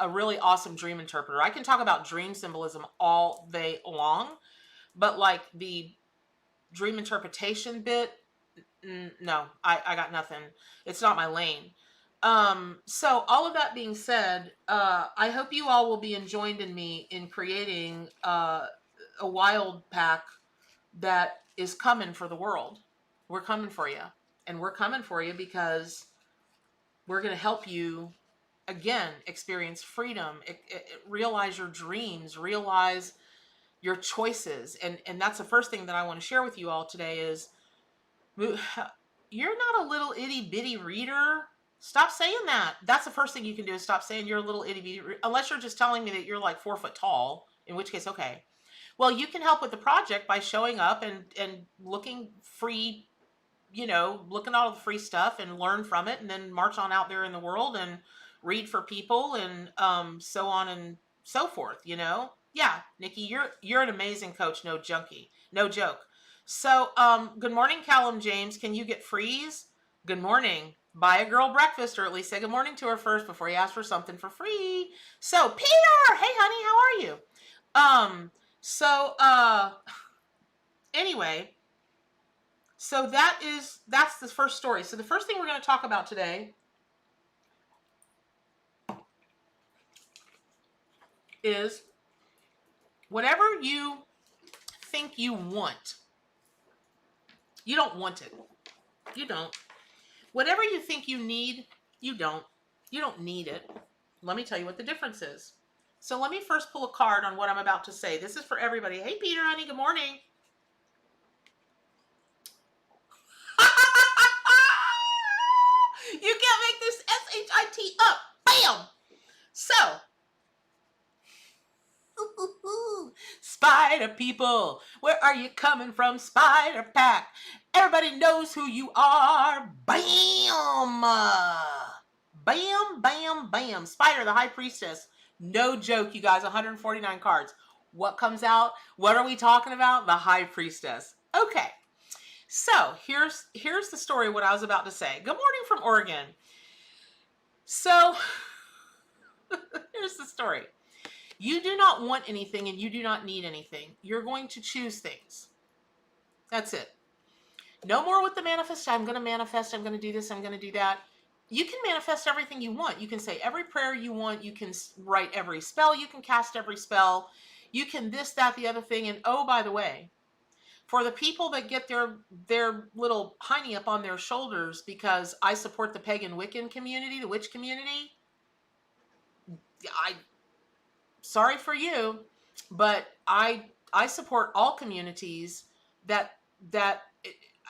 really awesome dream interpreter. I can talk about dream symbolism all day long, but like the dream interpretation bit, no, I got nothing. It's not my lane. So all of that being said, I hope you all will be joined in me in creating a wild pack that is coming for the world. We're coming for you. And we're coming for you because we're going to help you, again, experience freedom, realize your dreams, realize your choices. And that's the first thing that I want to share with you all today is you're not a little itty bitty reader. Stop saying that. That's the first thing you can do is stop saying you're a little itty bitty unless you're just telling me that you're like 4 foot tall, in which case, okay. Well, you can help with the project by showing up and looking free, looking at all the free stuff and learn from it and then march on out there in the world and read for people and so on and so forth, Yeah, Nikki, you're an amazing coach, no junkie. No joke. So, good morning, Callum James. Can you get freeze? Good morning. Buy a girl breakfast or at least say good morning to her first before you ask for something for free. So, Peter, hey honey, how are you? So anyway, so that's the first story. So the first thing we're going to talk about today is whatever you think you want, you don't want it. You don't. Whatever you think you need, you don't. You don't need it. Let me tell you what the difference is. So let me first pull a card on what I'm about to say. This is for everybody. Hey, Peter, honey, good morning. You can't make this SHIT up. Bam! So, spider people. Where are you coming from, spider pack? Everybody knows who you are. Bam! Bam, bam, bam. Spider, the high priestess. No joke, you guys, 149 cards. What comes out? What are we talking about? The high priestess. Okay. So here's the story, what I was about to say. Good morning from Oregon. So here's the story. You do not want anything and you do not need anything. You're going to choose things. That's it. No more with the manifest. I'm going to manifest. I'm going to do this. I'm going to do that. You can manifest everything you want. You can say every prayer you want. You can write every spell. You can cast every spell. You can this, that, the other thing. And oh, by the way, for the people that get their little hiney up on their shoulders because I support the pagan Wiccan community, the witch community, sorry for you, but I support all communities that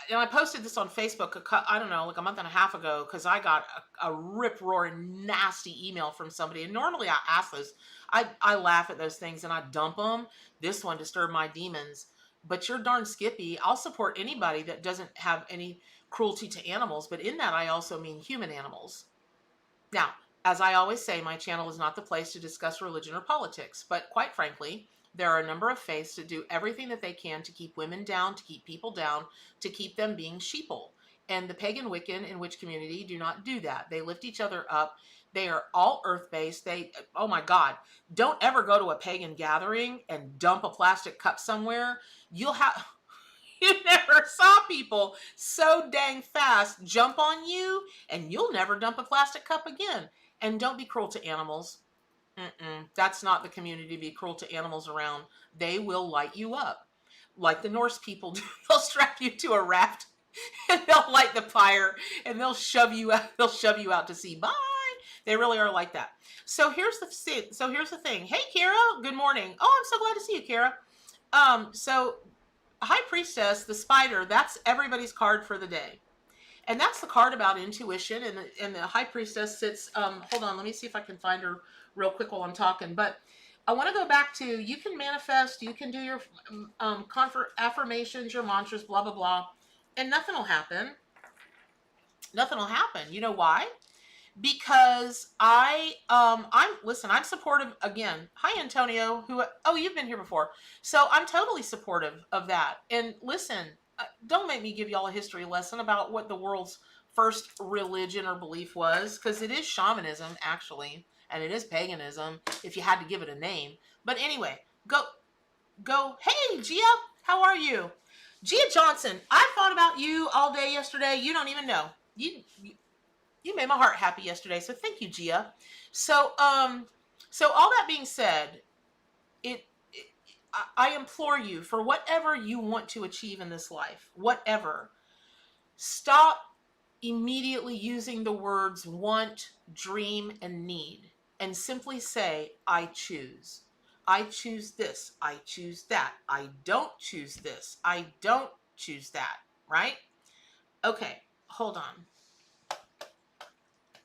and I posted this on Facebook I don't know, like a month and a half ago, because I got a rip-roaring nasty email from somebody, and normally I ask those, I laugh at those things and I dump them. This one disturbed my demons. But you're darn skippy. I'll support anybody that doesn't have any cruelty to animals, but in that I also mean human animals. Now, as I always say, my channel is not the place to discuss religion or politics, but quite frankly, there are a number of faiths that do everything that they can to keep women down, to keep people down, to keep them being sheeple. And the pagan Wiccan and witch community do not do that. They lift each other up. They are all earth-based. Oh my God, don't ever go to a pagan gathering and dump a plastic cup somewhere. You never saw people so dang fast jump on you, and you'll never dump a plastic cup again. And don't be cruel to animals. That's not the community to be cruel to animals around. They will light you up. Like the Norse people do. They'll strap you to a raft and they'll light the fire and they'll shove you out to sea. Bye. They really are like that. So here's the thing. Hey Kara, good morning. Oh, I'm so glad to see you, Kara. So High Priestess, the spider, that's everybody's card for the day. And that's the card about intuition. And the High Priestess sits, hold on, let me see if I can find her real quick while I'm talking. But I want to go back to, you can manifest, you can do your affirmations, your mantras, blah, blah, blah. And nothing will happen. Nothing will happen. You know why? Because I'm supportive again. Hi, Antonio, you've been here before. So I'm totally supportive of that. And listen, don't make me give y'all a history lesson about what the world's first religion or belief was, because it is shamanism, actually, and it is paganism, if you had to give it a name. But anyway, go. Hey, Gia, how are you? Gia Johnson, I thought about you all day yesterday. You don't even know. You made my heart happy yesterday, so thank you, Gia. So all that being said, I implore you, for whatever you want to achieve in this life, whatever, stop immediately using the words want, dream, and need, and simply say, I choose. I choose this. I choose that. I don't choose this. I don't choose that, right? Okay, hold on.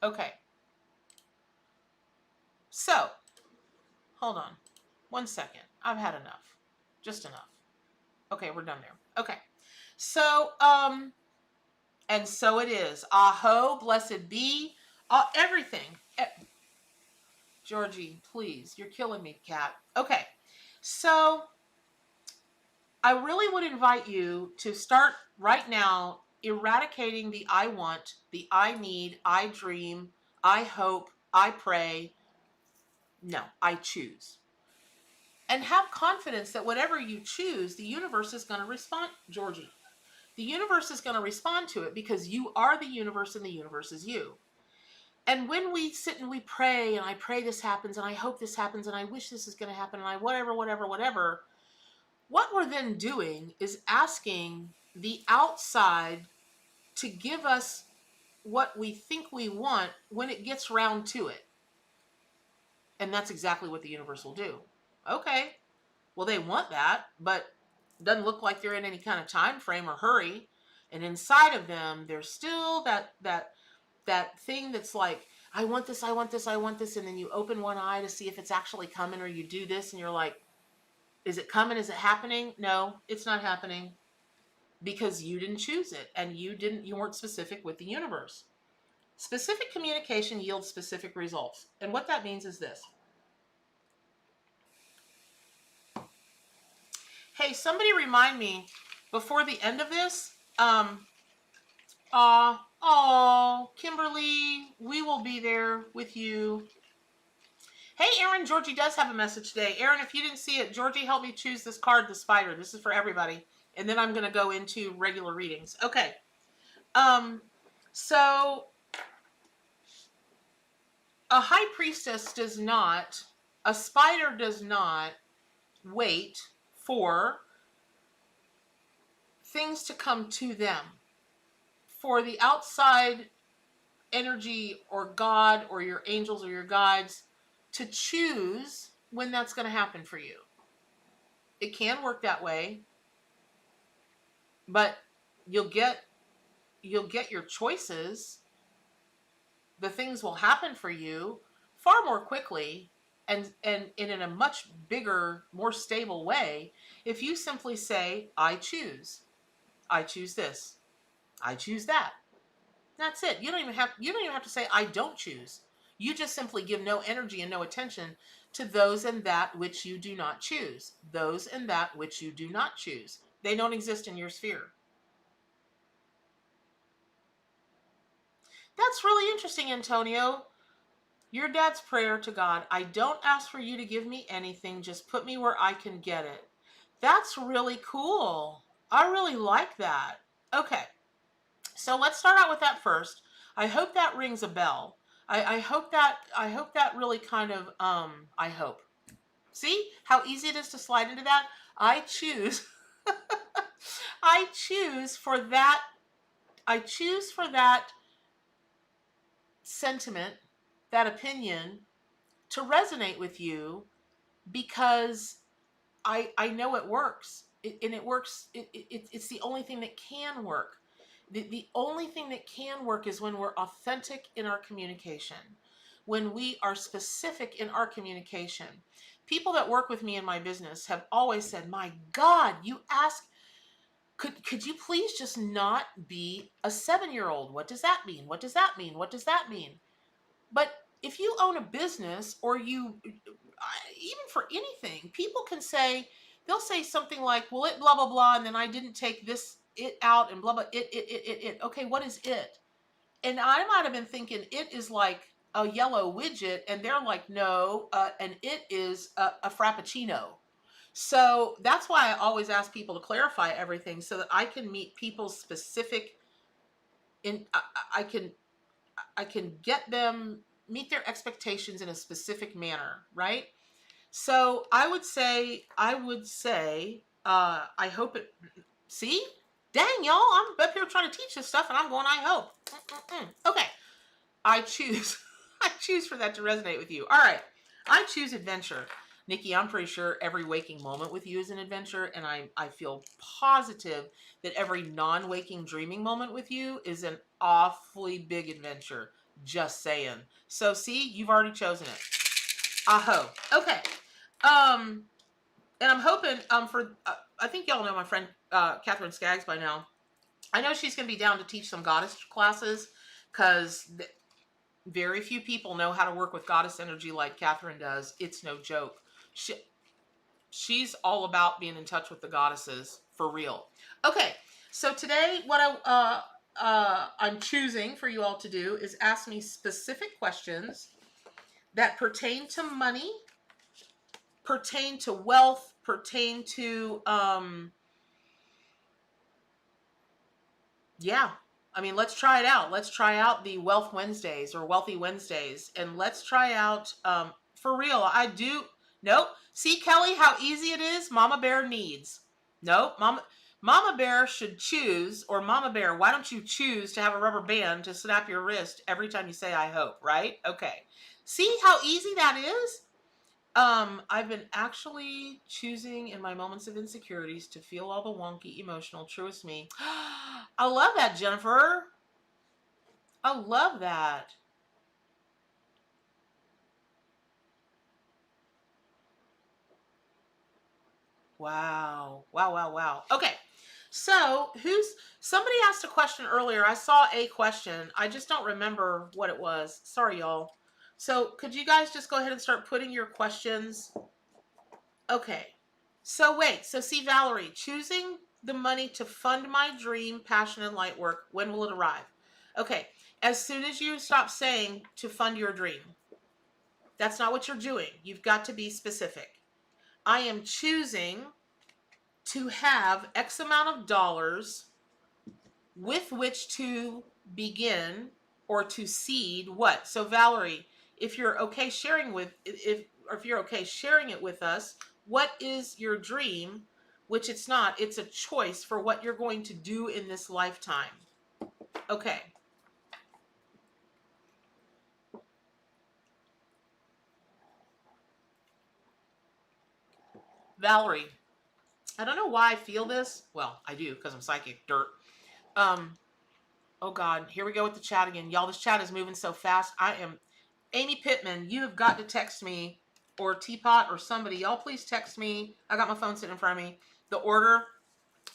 Okay. So, hold on. 1 second. I've had enough. Just enough. Okay, we're done there. Okay. So, and so it is. Aho, blessed be. Everything. Georgie, please. You're killing me, cat. Okay. So, I really would invite you to start right now eradicating the I want, the I need, I dream, I hope, I pray. No, I choose. And have confidence that whatever you choose, the universe is going to respond, Georgie. The universe is going to respond to it, because you are the universe and the universe is you. And when we sit and we pray, and I pray this happens, and I hope this happens, and I wish this is going to happen, and I whatever, what we're then doing is asking the outside to give us what we think we want when it gets round to it. And that's exactly what the universe will do. Okay, well, they want that, but it doesn't look like they're in any kind of time frame or hurry. And inside of them, there's still that thing that's like, I want this, I want this, I want this. And then you open one eye to see if it's actually coming, or you do this and you're like, Is it coming? Is it happening? No, it's not happening because you didn't choose it and you weren't specific with the universe. Specific communication yields specific results. And what that means is this. Hey, somebody remind me before the end of this, Kimberly, we will be there with you. Hey, Aaron, Georgie does have a message today. Aaron, if you didn't see it, Georgie, help me choose this card, the spider. This is for everybody. And then I'm going to go into regular readings. Okay. So a high priestess does not, a spider does not wait for things to come to them, for the outside energy or God or your angels or your guides to choose when that's going to happen for you. It can work that way, but you'll get your choices. The things will happen for you far more quickly and in a much bigger, more stable way if you simply say, I choose this, I choose that. That's it. You don't even have to say I don't choose. You just simply give no energy and no attention to those and that which you do not choose. Those and that which you do not choose. They don't exist in your sphere. That's really interesting, Antonio. Your dad's prayer to God, I don't ask for you to give me anything, just put me where I can get it. That's really cool. I really like that. Okay. So let's start out with that first. I hope that rings a bell. I hope that really kind of I hope. See how easy it is to slide into that? I choose I choose for that sentiment, that opinion to resonate with you because I know it works. And it works. It's the only thing that can work. The only thing that can work is when we're authentic in our communication, when we are specific in our communication. People that work with me in my business have always said, my God, you ask, could you please just not be a 7-year-old? What does that mean? What does that mean? What does that mean? But if you own a business or you, even for anything, people can say, they'll say something like, well, it blah, blah, blah, and then I didn't take it out and blah, blah, it. Okay, what is it? And I might have been thinking it is like a yellow widget, and they're like, no, and it is a frappuccino. So that's why I always ask people to clarify everything so that I can meet people's specific, I can get them, meet their expectations in a specific manner, right? So I would say, I hope it, see? Dang, y'all, I'm up here trying to teach this stuff and I'm going, I hope. Okay, I choose, I choose for that to resonate with you. All right, I choose adventure. Nikki, I'm pretty sure every waking moment with you is an adventure, and I feel positive that every non-waking dreaming moment with you is an awfully big adventure. Just saying. So see, you've already chosen it. Aho. Okay. And I'm hoping for I think y'all know my friend Catherine Skaggs by now. I know she's going to be down to teach some goddess classes because very few people know how to work with goddess energy like Catherine does. It's no joke. She's all about being in touch with the goddesses for real. Okay, so today what I'm choosing for you all to do is ask me specific questions that pertain to money, pertain to wealth, pertain to yeah. I mean, let's try it out. Let's try out the Wealth Wednesdays or Wealthy Wednesdays, and let's try out for real. Nope. See, Kelly, how easy it is. Mama Bear needs. Nope. Mama Bear should choose, or Mama Bear, why don't you choose to have a rubber band to snap your wrist every time you say I hope, right? Okay. See how easy that is? I've been actually choosing in my moments of insecurities to feel all the wonky, emotional, truest me. I love that, Jennifer. I love that. Wow. Wow, wow, wow. Okay. So, somebody asked a question earlier. I saw a question. I just don't remember what it was. Sorry, y'all. So, could you guys just go ahead and start putting your questions? Okay. So, wait. So, see, Valerie, choosing the money to fund my dream, passion, and light work, when will it arrive? Okay. As soon as you stop saying to fund your dream, that's not what you're doing. You've got to be specific. I am choosing to have X amount of dollars with which to begin or to seed what? So Valerie, if you're okay sharing with if you're okay sharing it with us, what is your dream? Which it's not, it's a choice for what you're going to do in this lifetime. Okay. Valerie, I don't know why I feel this. Well, I do because I'm psychic dirt. Um, oh God, here we go with the chat again. Y'all, this chat is moving so fast. Amy Pittman, you have got to text me, or Teapot or somebody. Y'all please text me. I got my phone sitting in front of me. The order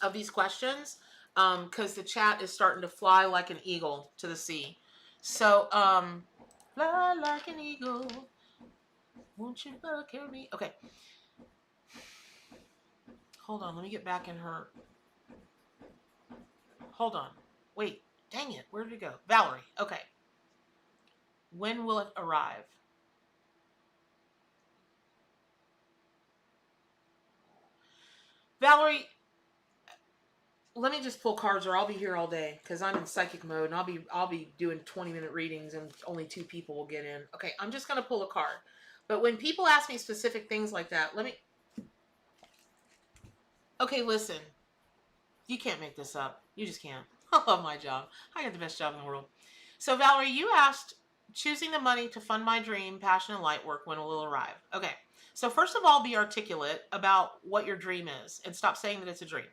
of these questions, because the chat is starting to fly like an eagle to the sea. So, fly like an eagle. Won't you carry me? Okay. Hold on. Let me get back in her. Hold on. Wait. Dang it. Where did it go? Valerie. Okay. When will it arrive? Valerie, let me just pull cards, or I'll be here all day because I'm in psychic mode, and I'll be doing 20-minute readings, and only 2 people will get in. Okay, I'm just gonna pull a card. But when people ask me specific things like that, let me. Okay, listen. You can't make this up. You just can't. I love my job. I got the best job in the world. So Valerie, you asked, choosing the money to fund my dream, passion, and light work, when will it arrive? Okay. So first of all, be articulate about what your dream is, and stop saying that it's a dream.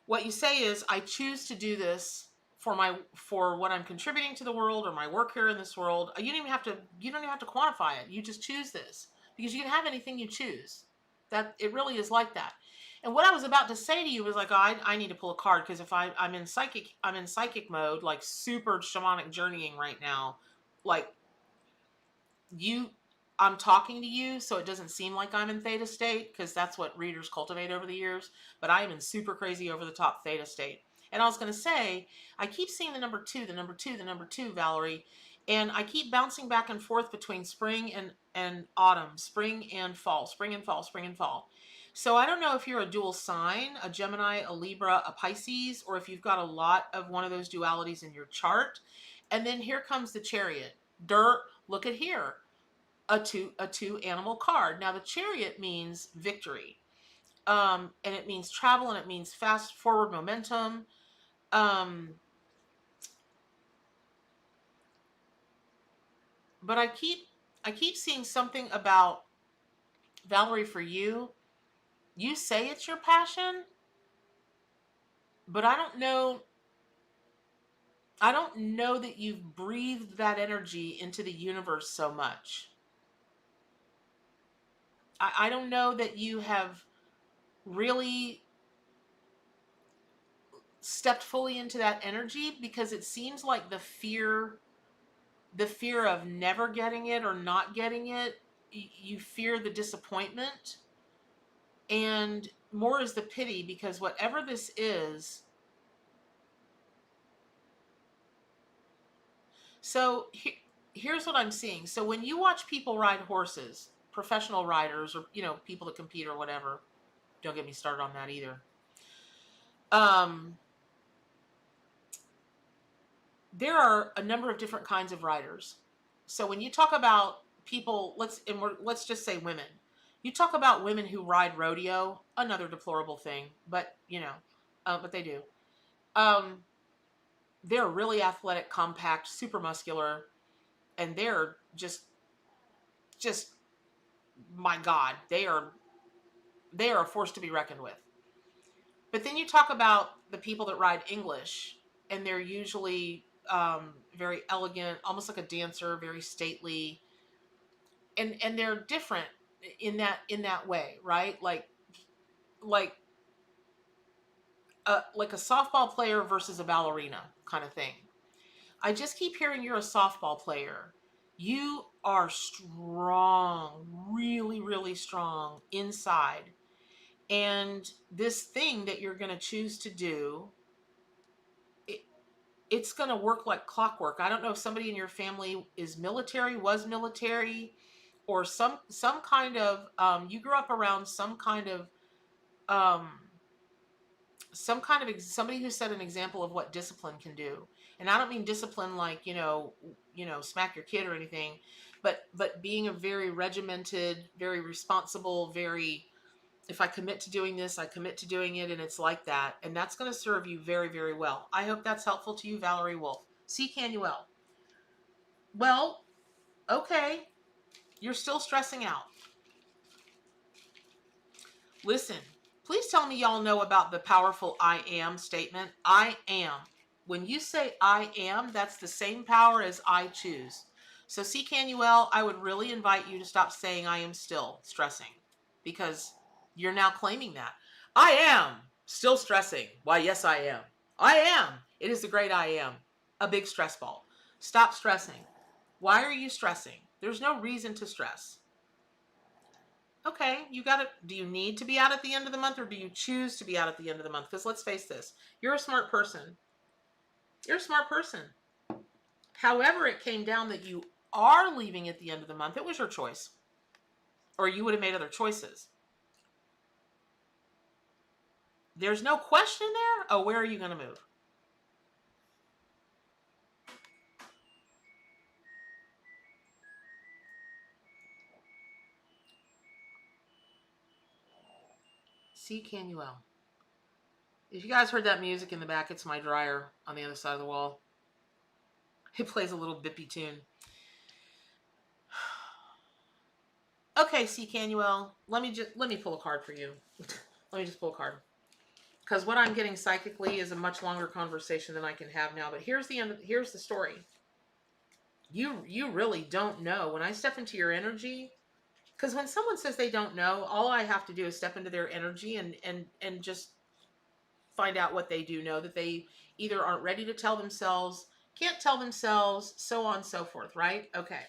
What you say is, I choose to do this for what I'm contributing to the world, or my work here in this world. You don't even have to quantify it. You just choose this, because you can have anything you choose. That it really is like that. And what I was about to say to you was like, oh, I need to pull a card, because if I'm in psychic mode, like super shamanic journeying right now, like you I'm talking to you, so it doesn't seem like I'm in theta state, because that's what readers cultivate over the years. But I am in super crazy over the top theta state. And I was going to say, I keep seeing the number 2, the number 2, the number 2, Valerie. And I keep bouncing back and forth between spring and autumn, spring and fall, spring and fall, spring and fall. So I don't know if you're a dual sign, a Gemini, a Libra, a Pisces, or if you've got a lot of one of those dualities in your chart. And then here comes the Chariot. Dirt, look at here. A two animal card. Now the Chariot means victory, and it means travel, and it means fast forward momentum. But I keep seeing something about, Valerie, for you. You say it's your passion, but I don't know. I don't know that you've breathed that energy into the universe so much. I don't know that you have really stepped fully into that energy, because it seems like the fear of never getting it or not getting it, you fear the disappointment, and more is the pity, because whatever this is. So here's what I'm seeing. So when you watch people ride horses, professional riders, or people that compete or whatever, don't get me started on that either. There are a number of different kinds of riders. So when you talk about people, let's just say women. You talk about women who ride rodeo, another deplorable thing, but but they do. Um, they're really athletic, compact, super muscular, and they're just my God, they are a force to be reckoned with. But then you talk about the people that ride English, and they're usually very elegant, almost like a dancer, very stately, and they're different in that way, right? Like like like a softball player versus a ballerina kind of thing. I just keep hearing you're a softball player. You are strong, really, really strong inside. And this thing that you're going to choose to do, it, it's going to work like clockwork. I don't know if somebody in your family is military, was military, or some kind of you grew up around um, somebody who set an example of what discipline can do. And I don't mean discipline like smack your kid or anything, but being a very regimented, very responsible, very, if I commit to doing this, I commit to doing it, and it's like that. And that's going to serve you very, very well. I hope that's helpful to you, Valerie Wolf. C. Canuel. Well, okay, you're still stressing out. Listen, please tell me y'all know about the powerful I am statement. I am. When you say I am, that's the same power as I choose. So C. Canuel, I would really invite you to stop saying I am still stressing, because you're now claiming that. I am still stressing. Why, yes, I am. I am. It is the great I am. A big stress ball. Stop stressing. Why are you stressing? There's no reason to stress. Okay, you got it. Do you need to be out at the end of the month, or do you choose to be out at the end of the month? Because let's face this, you're a smart person. You're a smart person. However, it came down that you are leaving at the end of the month. It was your choice, or you would have made other choices. There's no question there. Oh, where are you going to move? C. Canuel. If you guys heard that music in the back, it's my dryer on the other side of the wall. It plays a little bippy tune. Okay, C. Canuel, let me pull a card for you. Let me just pull a card, because what I'm getting psychically is a much longer conversation than I can have now. But here's the story. You really don't know. When I step into your energy, because when someone says they don't know, all I have to do is step into their energy and just find out what they do know, that they either aren't ready to tell themselves, can't tell themselves, so on and so forth, right? Okay.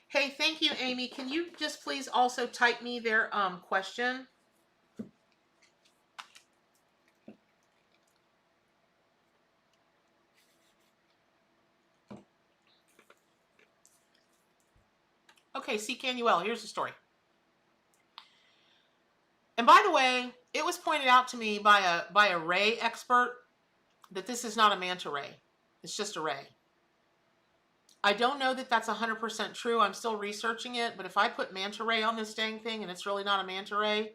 Hey, thank you, Amy. Can you just please also type me their question? Okay, C. Canuel, here's the story. And by the way, it was pointed out to me by a ray expert that this is not a manta ray. It's just a ray. I don't know that that's 100% true. I'm still researching it. But if I put manta ray on this dang thing and it's really not a manta ray,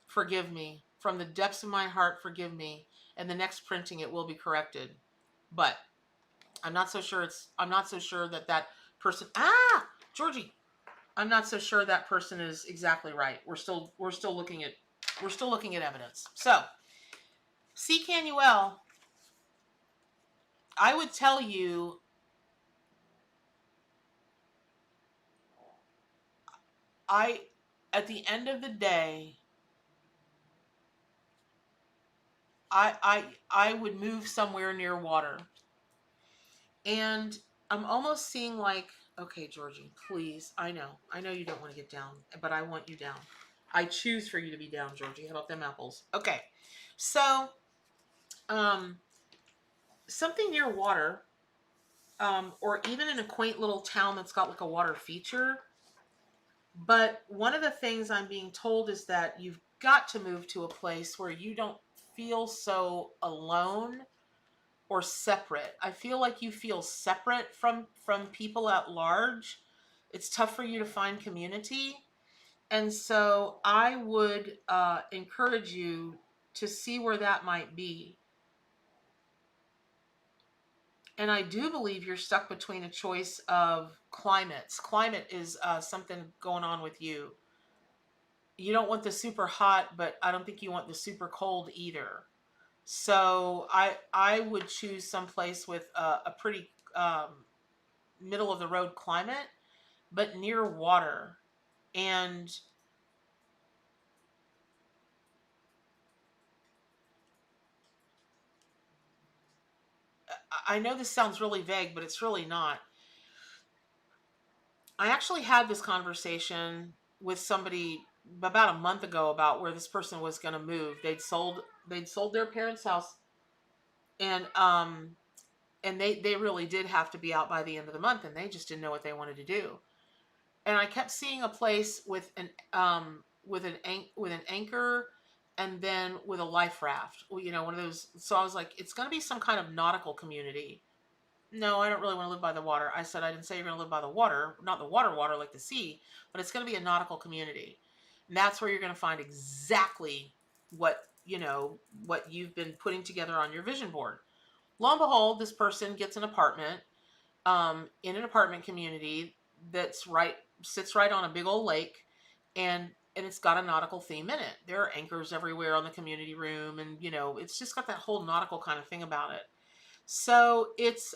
forgive me. From the depths of my heart, forgive me. And the next printing, it will be corrected. But I'm not so sure that person. Georgie. I'm not so sure that person is exactly right. We're still looking at evidence. So, C. Canuel, I would tell you, at the end of the day, I would move somewhere near water. And I'm almost seeing like, okay, Georgie, please, I know you don't want to get down, but I want you down. I choose for you to be down, Georgie. How about them apples? Okay. So, something near water, or even in a quaint little town that's got like a water feature. But one of the things I'm being told is that you've got to move to a place where you don't feel so alone or separate. I feel like you feel separate from people at large. It's tough for you to find community. And so I would encourage you to see where that might be. And I do believe you're stuck between a choice of climates. Climate is something going on with you. You don't want the super hot, but I don't think you want the super cold either. So I would choose someplace with a pretty middle of the road climate, but near water. And I know this sounds really vague, but it's really not. I actually had this conversation with somebody about a month ago about where this person was going to move. They'd sold their parents' house, and they really did have to be out by the end of the month, and they just didn't know what they wanted to do. And I kept seeing a place with an anchor, and then with a life raft. One of those. So I was like, it's going to be some kind of nautical community. No, I don't really want to live by the water. I said, I didn't say you're going to live by the water, not the water like the sea, but it's going to be a nautical community. And that's where you're going to find exactly what you've been putting together on your vision board. Lo and behold, this person gets an apartment in an apartment community that's sits right on a big old lake, and it's got a nautical theme in it. There are anchors everywhere on the community room, and it's just got that whole nautical kind of thing about it. So it's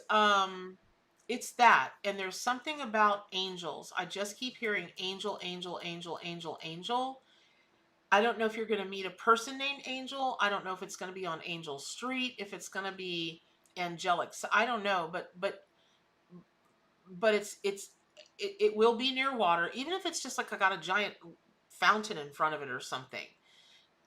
that. And there's something about angels. I just keep hearing angel, angel, angel, angel, angel. I don't know if you're going to meet a person named Angel. I don't know if it's going to be on Angel Street, if it's going to be angelic. So I don't know, but it will be near water, even if it's just like I got a giant fountain in front of it or something.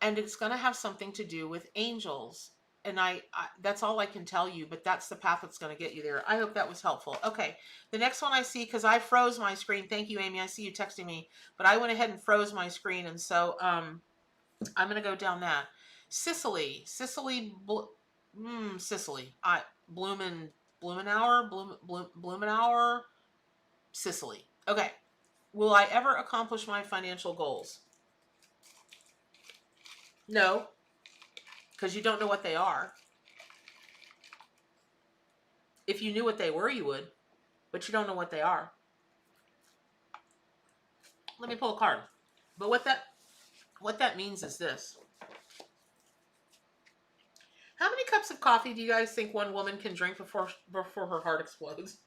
And it's going to have something to do with angels. And I that's all I can tell you, but that's the path that's going to get you there. I hope that was helpful. Okay, the next one I see, because I froze my screen. Thank you, Amy. I see you texting me, but I went ahead and froze my screen, and so I'm going to go down that. Sicily, Sicily. Blumenauer, Sicily. Okay. Will I ever accomplish my financial goals? No, because you don't know what they are. If you knew what they were, you would, but you don't know what they are. Let me pull a card. But what that means is this. How many cups of coffee do you guys think one woman can drink before her heart explodes?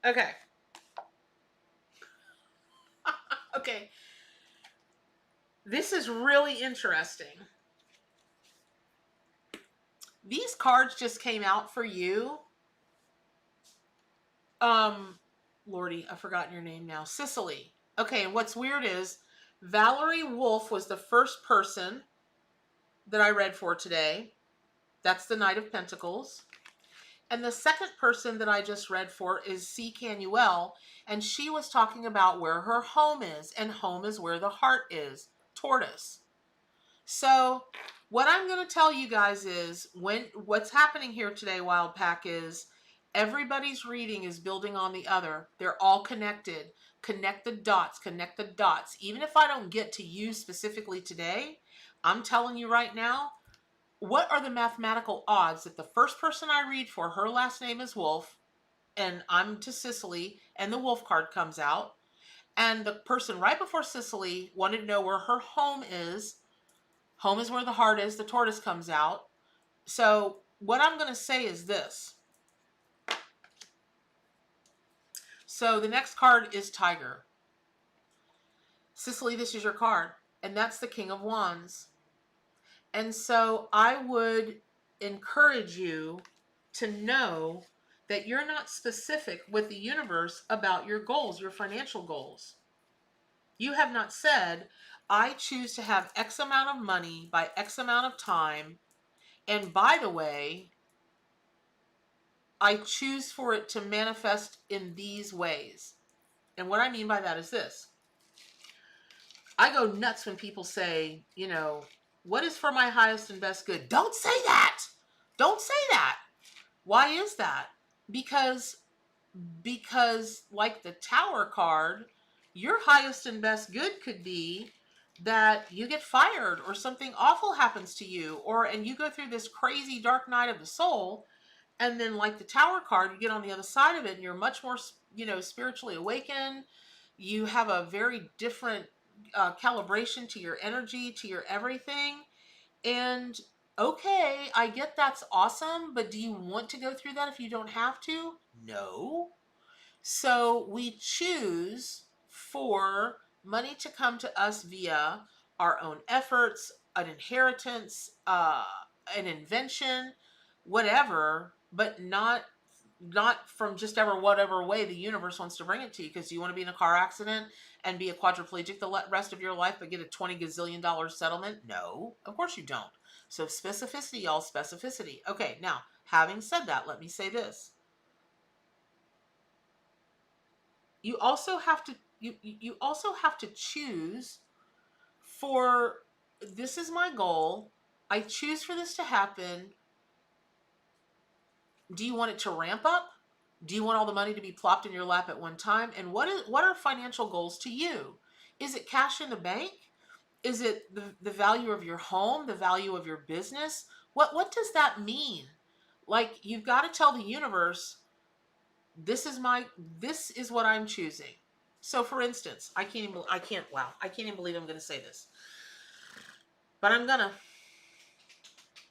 Okay. Okay. This is really interesting. These cards just came out for you. Lordy, I've forgotten your name now. Cicely. Okay, and what's weird is Valerie Wolf was the first person that I read for today. That's the Knight of Pentacles. And the second person that I just read for is C. Canuel, and she was talking about where her home is, and home is where the heart is, Tortoise. So what I'm going to tell you guys is what's happening here today, Wild Pack, is everybody's reading is building on the other. They're all connected. Connect the dots, connect the dots. Even if I don't get to you specifically today, I'm telling you right now, what are the mathematical odds that the first person I read for, her last name is Wolf, and I'm to Sicily, and the Wolf card comes out, and the person right before Sicily wanted to know where her home is. Home is where the heart is. The Tortoise comes out. So what I'm going to say is this. So the next card is Tiger. Sicily, this is your card, and that's the King of Wands. And so I would encourage you to know that you're not specific with the universe about your goals, your financial goals. You have not said, I choose to have X amount of money by X amount of time. And by the way, I choose for it to manifest in these ways. And what I mean by that is this. I go nuts when people say, what is for my highest and best good? Don't say that. Don't say that. Why is that? Because like the Tower card, your highest and best good could be that you get fired or something awful happens to you, and you go through this crazy dark night of the soul, and then like the Tower card, you get on the other side of it and you're much more, spiritually awakened. You have a very different calibration to your energy, to your everything. And okay, I get that's awesome, but do you want to go through that if you don't have to? No. So we choose for money to come to us via our own efforts, an inheritance, an invention, whatever, but not from just ever whatever way the universe wants to bring it to you. Because you want to be in a car accident and be a quadriplegic the rest of your life, but get a $20 gazillion settlement? No, of course you don't. So specificity, y'all, specificity. Okay, now having said that, let me say this: you also have to you also have to choose for, this is my goal. I choose for this to happen. Do you want it to ramp up? Do you want all the money to be plopped in your lap at one time? And what are financial goals to you? Is it cash in the bank? Is it the value of your home, the value of your business? What does that mean? Like, you've got to tell the universe, this is what I'm choosing. So for instance, I can't even believe I'm going to say this. But I'm gonna.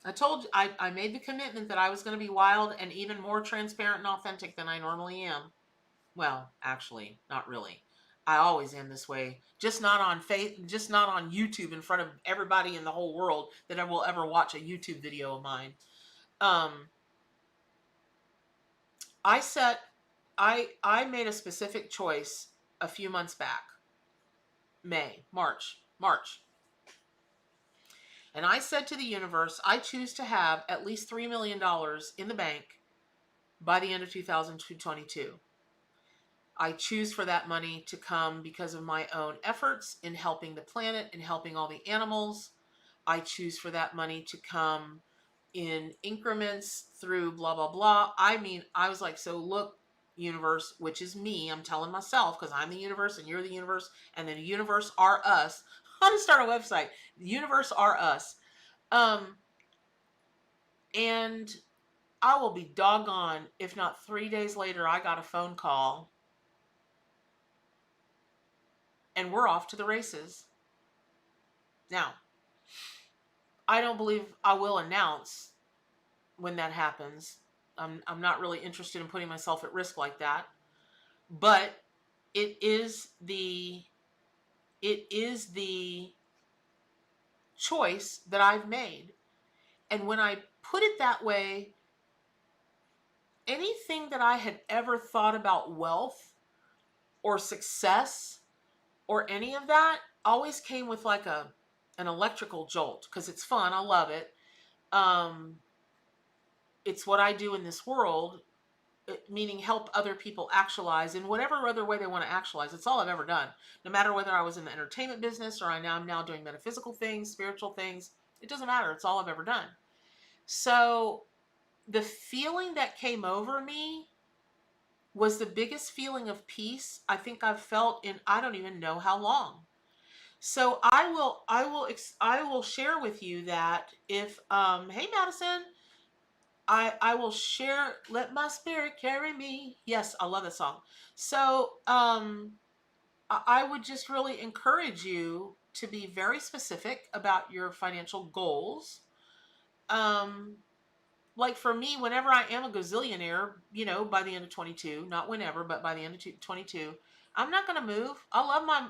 I told you, I made the commitment that I was going to be wild and even more transparent and authentic than I normally am. Well, actually, not really. I always am this way. Just not on YouTube in front of everybody in the whole world that I will ever watch a YouTube video of mine. I made a specific choice a few months back. March. And I said to the universe, I choose to have at least $3 million in the bank by the end of 2022. I choose for that money to come because of my own efforts in helping the planet and helping all the animals. I choose for that money to come in increments through blah, blah, blah. I mean, I was like, so look, universe, which is me, I'm telling myself, because I'm the universe and you're the universe, and then the universe are us. I'm going to start a website. The universe are us. And I will be doggone if not 3 days later I got a phone call and we're off to the races. Now, I don't believe I will announce when that happens. I'm not really interested in putting myself at risk like that. But it is the choice that I've made. And when I put it that way, anything that I had ever thought about wealth or success or any of that always came with like an electrical jolt, because it's fun. I love it. It's what I do in this world, meaning help other people actualize in whatever other way they want to actualize. It's all I've ever done. No matter whether I was in the entertainment business or I'm now doing metaphysical things, spiritual things, it doesn't matter. It's all I've ever done. So the feeling that came over me was the biggest feeling of peace I think I've felt in I don't even know how long. So I will share with you that if hey Madison, I will share, let my spirit carry me. Yes, I love that song. So I would just really encourage you to be very specific about your financial goals. Like for me, whenever I am a gazillionaire, by the end of 22, not whenever, but by the end of 22, I'm not going to move. I love my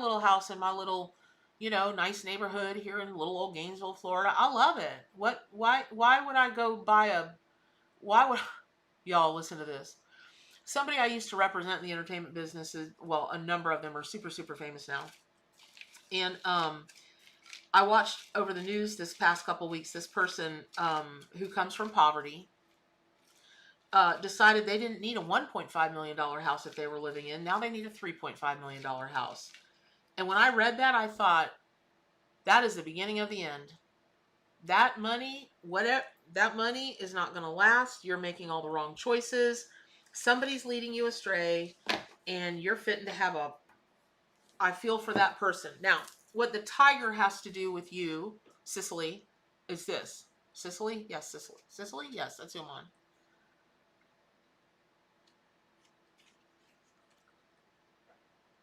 little house in my little, nice neighborhood here in little old Gainesville, Florida. I love it. Why would I go buy why would, y'all listen to this. Somebody I used to represent in the entertainment business is, well, a number of them are super, super famous now. And, I watched over the news this past couple weeks, this person who comes from poverty decided they didn't need a $1.5 million house that they were living in. Now they need a $3.5 million house. And when I read that, I thought, that is the beginning of the end. That money is not going to last. You're making all the wrong choices. Somebody's leading you astray, and you're fitting to have I feel for that person. Now, what the tiger has to do with you, Cicely, is this. Cicely? Yes, Cicely. Cicely? Yes, that's who I'm on.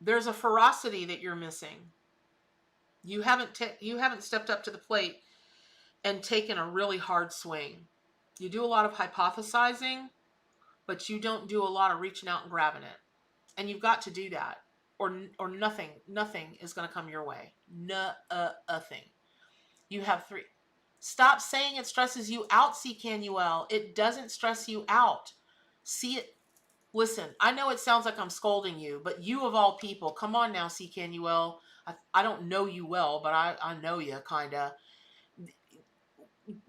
There's a ferocity that you're missing. You haven't stepped up to the plate and taken a really hard swing. You do a lot of hypothesizing, but you don't do a lot of reaching out and grabbing it. And you've got to do that, or nothing is going to come your way. Nothing. You have Stop saying it stresses you out, CKNUL. It doesn't stress you out. See it. Listen, I know it sounds like I'm scolding you, but you of all people, come on now, CKNUL. I don't know you well, but I know you, kind of.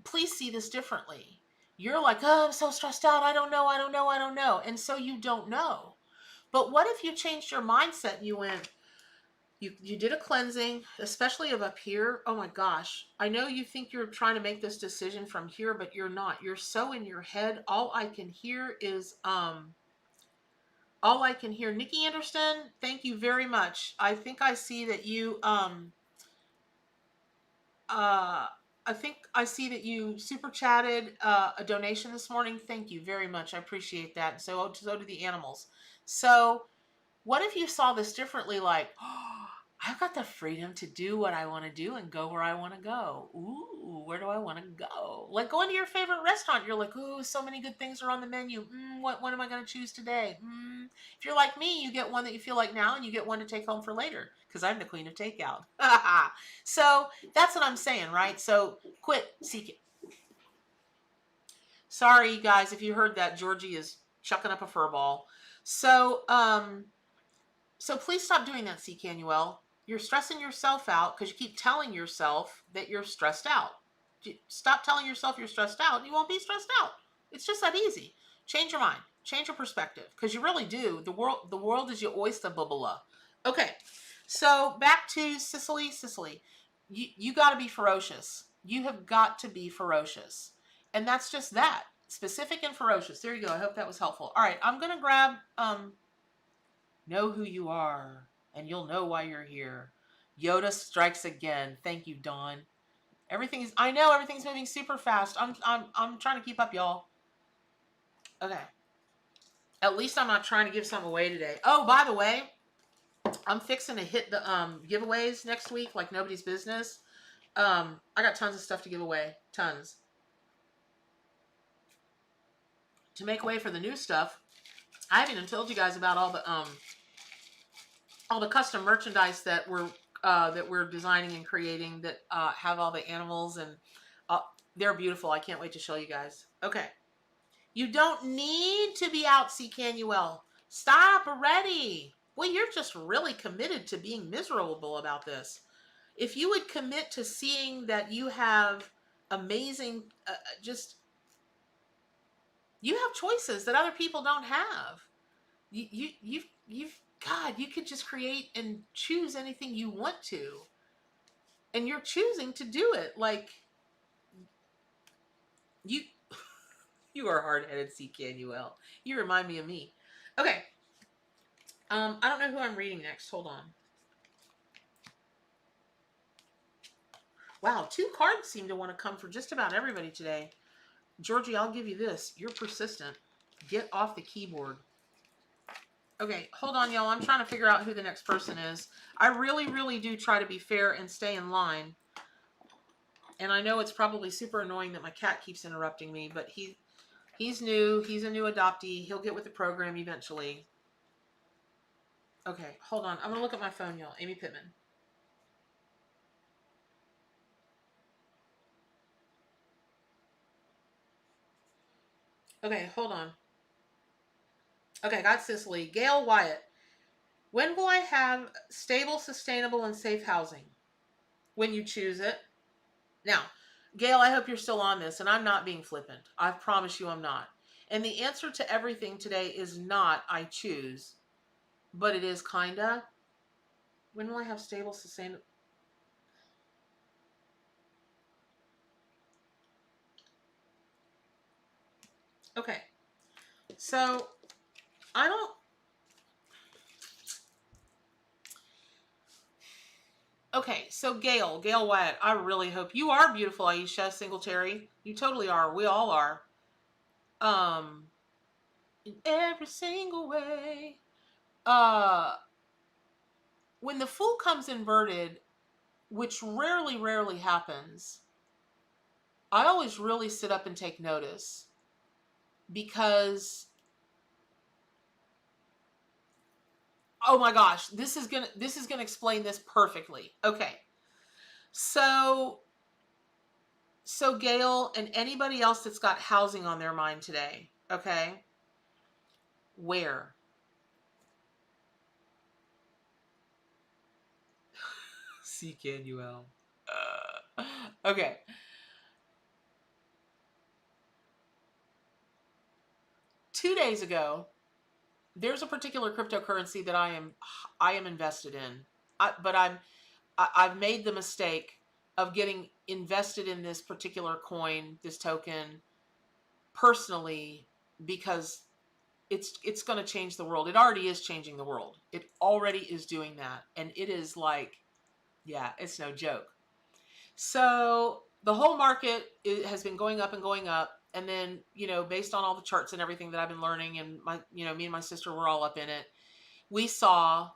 Please see this differently. You're like, oh, I'm so stressed out. I don't know. And so you don't know. But what if you changed your mindset? You went, you did a cleansing, especially of up here. Oh my gosh. I know you think you're trying to make this decision from here, but you're not. You're so in your head. All I can hear, Nikki Anderson, thank you very much. I think I see that you, I think I see that you super chatted a donation this morning. Thank you very much. I appreciate that. And so do the animals. So what if you saw this differently? Like, oh, I've got the freedom to do what I want to do and go where I want to go. Ooh, where do I want to go? Like going to your favorite restaurant. You're like, ooh, so many good things are on the menu. What am I going to choose today? If you're like me, you get one that you feel like now and you get one to take home for later because I'm the queen of takeout. So that's what I'm saying, right? So quit seeking. Sorry, guys, if you heard that, Georgie is chucking up a fur ball. So please stop doing that, CKNUL. You're stressing yourself out because you keep telling yourself that you're stressed out. Stop telling yourself you're stressed out. You won't be stressed out. It's just that easy. Change your mind. Change your perspective because you really do. The world is your oyster bubbler. Okay, so back to Sicily. Sicily, you got to be ferocious. You have got to be ferocious, and that's just that. Specific and ferocious. There you go. I hope that was helpful. All right, I'm gonna grab know who you are, and you'll know why you're here. Yoda strikes again. Thank you, Dawn. I know everything's moving super fast. I'm trying to keep up, y'all. Okay. At least I'm not trying to give some away today. Oh, by the way, I'm fixing to hit the giveaways next week like nobody's business. I got tons of stuff to give away. Tons. To make way for the new stuff, I haven't even told you guys about all the custom merchandise that we're designing and creating that have all the animals, and they're beautiful. I can't wait to show you guys. Okay. You don't need to be out, CKNUL. Stop already. Well, you're just really committed to being miserable about this. If you would commit to seeing that you have amazing, you have choices that other people don't have. God, you could just create and choose anything you want to. And you're choosing to do it. Like, you are hard-headed, CKNUL. You remind me of me. Okay. I don't know who I'm reading next. Hold on. Wow, 2 cards seem to want to come for just about everybody today. Georgie, I'll give you this. You're persistent. Get off the keyboard. Okay, hold on, y'all. I'm trying to figure out who the next person is. I really, really do try to be fair and stay in line. And I know it's probably super annoying that my cat keeps interrupting me, but he's new. He's a new adoptee. He'll get with the program eventually. Okay, hold on. I'm going to look at my phone, y'all. Amy Pittman. Okay, hold on. Okay, I got Cicely. Gail Wyatt. When will I have stable, sustainable, and safe housing? When you choose it. Now, Gail, I hope you're still on this, and I'm not being flippant. I promise you I'm not. And the answer to everything today is not I choose, but it is kinda. When will I have stable, sustainable? Okay. So, I don't... Okay, so Gail Wyatt, I really hope you are beautiful, Aisha Singletary. You totally are. We all are. In every single way. When the Fool comes inverted, which rarely happens, I always really sit up and take notice because, oh my gosh, this is gonna explain this perfectly. Okay, so So Gail and anybody else that's got housing on their mind today, okay? Where? CKNUL. Okay. 2 days ago, there's a particular cryptocurrency that I am invested in. But I've made the mistake of getting invested in this particular coin, this token, personally, because it's going to change the world. It already is changing the world. It already is doing that, and it is like, yeah, it's no joke. So the whole market has been going up and going up, and then, based on all the charts and everything that I've been learning, and me and my sister were all up in it. We saw,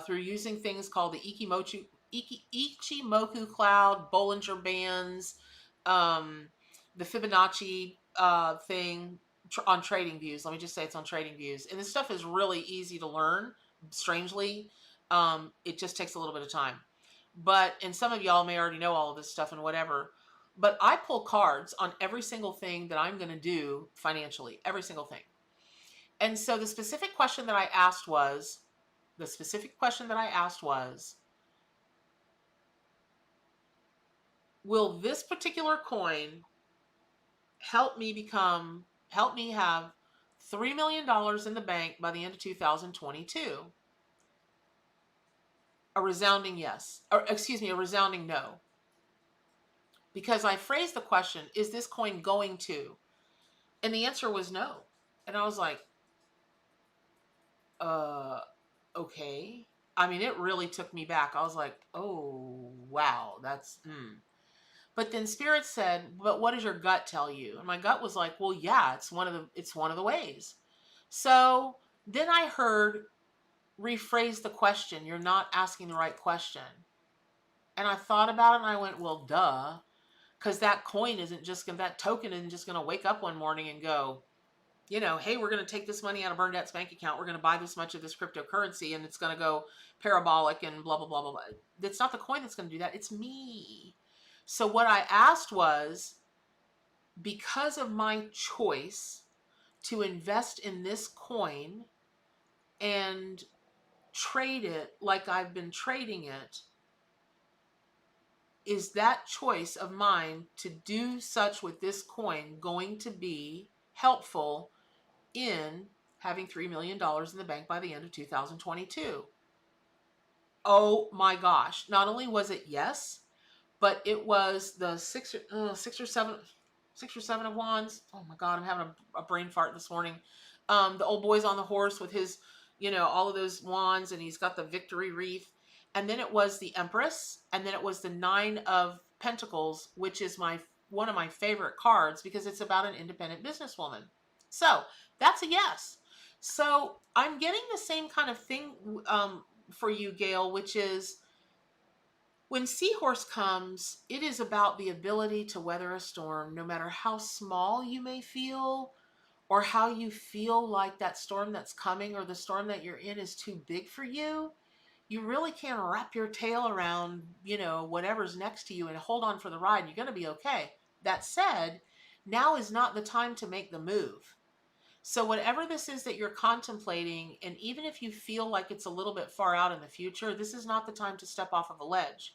through using things called the Ichimoku cloud, Bollinger Bands, the Fibonacci thing on Trading Views. Let me just say it's on Trading Views. And this stuff is really easy to learn, strangely. It just takes a little bit of time. And some of y'all may already know all of this stuff and whatever. But I pull cards on every single thing that I'm going to do financially, every single thing. And so the specific question that I asked was, will this particular coin help me have $3 million in the bank by the end of 2022? A resounding yes, or excuse me, a resounding no. Because I phrased the question, is this coin going to? And the answer was no. And I was like, okay. I mean, it really took me back. I was like, oh, wow, that's, But then Spirit said, but what does your gut tell you? And my gut was like, well, yeah, it's one of the ways. So then I heard, rephrase the question. You're not asking the right question. And I thought about it and I went, well, duh. Because that token isn't just going to wake up one morning and go, hey, we're going to take this money out of Bernadette's bank account. We're going to buy this much of this cryptocurrency and it's going to go parabolic and blah, blah, blah, blah, blah. It's not the coin that's going to do that. It's me. So what I asked was, because of my choice to invest in this coin and trade it like I've been trading it, is that choice of mine to do such with this coin going to be helpful in having $3 million in the bank by the end of 2022? Oh my gosh. Not only was it yes, but it was the six or seven of wands. Oh my God, I'm having a brain fart this morning. The old boy's on the horse with his, all of those wands, and he's got the victory wreath. And then it was the Empress, and then it was the 9 of Pentacles, which is one of my favorite cards because it's about an independent businesswoman. So that's a yes. So I'm getting the same kind of thing for you, Gail, which is, when Seahorse comes, it is about the ability to weather a storm, no matter how small you may feel, or how you feel like that storm that's coming or the storm that you're in is too big for you. You really can wrap your tail around, whatever's next to you and hold on for the ride. You're going to be okay. That said, now is not the time to make the move. So whatever this is that you're contemplating, and even if you feel like it's a little bit far out in the future, this is not the time to step off of a ledge.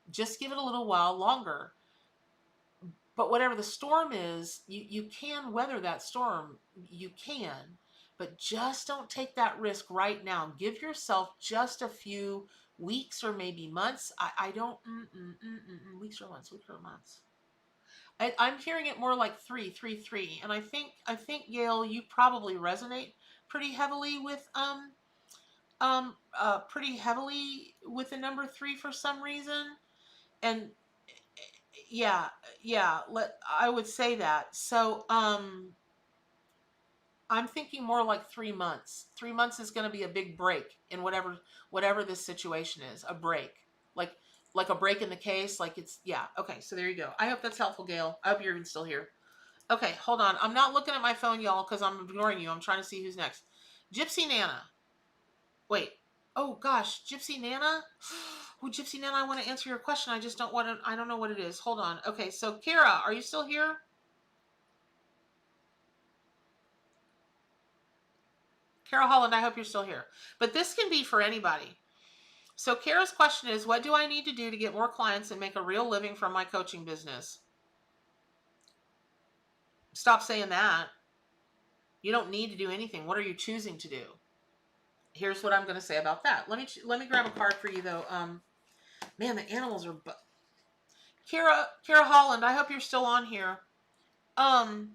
Just give it a little while longer. But whatever the storm is, you can weather that storm. You can. But just don't take that risk right now. Give yourself just a few weeks or maybe months. I don't, weeks or months. I'm hearing it more like 3. And I think, Gail, you probably resonate pretty heavily with, the number 3 for some reason. And yeah, I would say that. So, I'm thinking more like 3 months. 3 months is going to be a big break in whatever this situation is. A break, like a break in the case. Like it's, yeah. Okay. So there you go. I hope that's helpful, Gail. I hope you're even still here. Okay. Hold on. I'm not looking at my phone, y'all, because I'm ignoring you. I'm trying to see who's next. Gypsy Nana. Wait. Oh gosh, Gypsy Nana. Oh, Gypsy Nana, I want to answer your question. I just don't want to. I don't know what it is. Hold on. Okay, so Kara, are you still here? Kara Holland, I hope you're still here. But this can be for anybody. So Kara's question is, what do I need to do to get more clients and make a real living from my coaching business? Stop saying that. You don't need to do anything. What are you choosing to do? Here's what I'm going to say about that. Let me grab a card for you though. Man, the animals are. Kara Holland, I hope you're still on here. Um,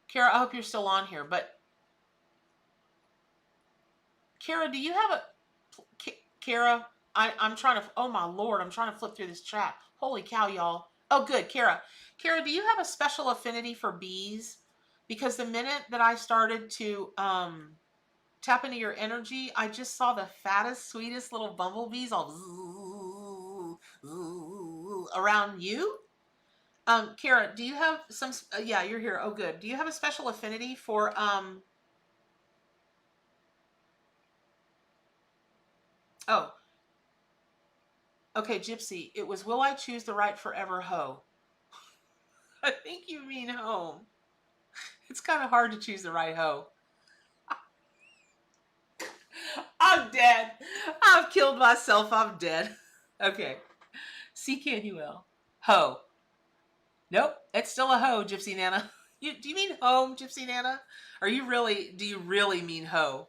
Kara, I hope you're still on here. But Kara, do you have a Kara? I'm trying to. Oh my lord, I'm trying to flip through this chat. Holy cow, y'all. Oh, good, Kara. Kara, do you have a special affinity for bees? Because the minute that I started to tap into your energy, I just saw the fattest, sweetest little bumblebees all around you. Kara, do you have some? Yeah, you're here. Oh, good. Do you have a special affinity for Oh, okay, Gypsy. It was, will I choose the right forever hoe? I think you mean home. It's kind of hard to choose the right hoe. I'm dead. I've killed myself. I'm dead. Okay. C-K-U-L. Hoe. Nope. It's still a hoe, Gypsy Nana. Do you mean home, Gypsy Nana? Do you really mean hoe?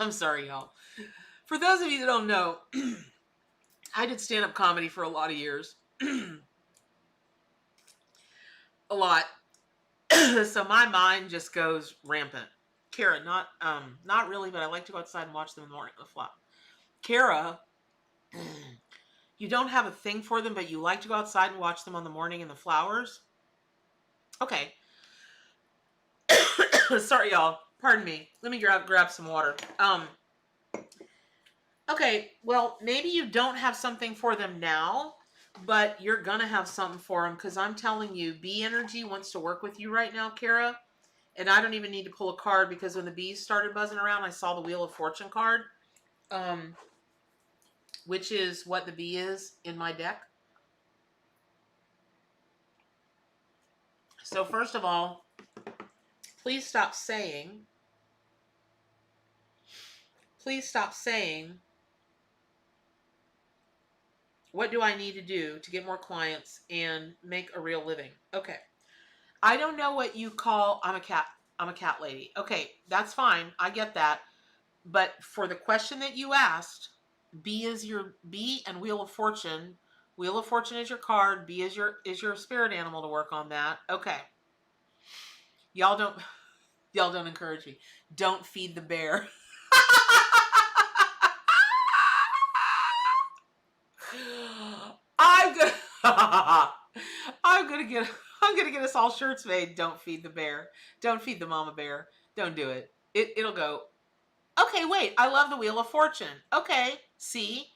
I'm sorry, y'all. For those of you that don't know, I did stand-up comedy for a lot of years. A lot. So my mind just goes rampant. Kara, not really, but I like to go outside and watch them in the morning. Kara, you don't have a thing for them, but you like to go outside and watch them on the morning in the flowers? Okay. Sorry, y'all. Pardon me. Let me grab some water. Okay, well, maybe you don't have something for them now, but you're gonna have something for them, because I'm telling you, bee energy wants to work with you right now, Kara. And I don't even need to pull a card, because when the bees started buzzing around, I saw the Wheel of Fortune card, which is what the bee is in my deck. So first of all, please stop saying, what do I need to do to get more clients and make a real living? Okay. I don't know what you call, I'm a cat lady. Okay, that's fine. I get that. But for the question that you asked, bee is your bee and Wheel of Fortune. Wheel of Fortune is your card. Bee is your spirit animal to work on that. Okay. Y'all don't encourage me. Don't feed the bear. I'm gonna I'm gonna get us all shirts made. Don't feed the bear. Don't feed the mama bear. Don't do it. It'll go. Okay, wait. I love the Wheel of Fortune. Okay, see.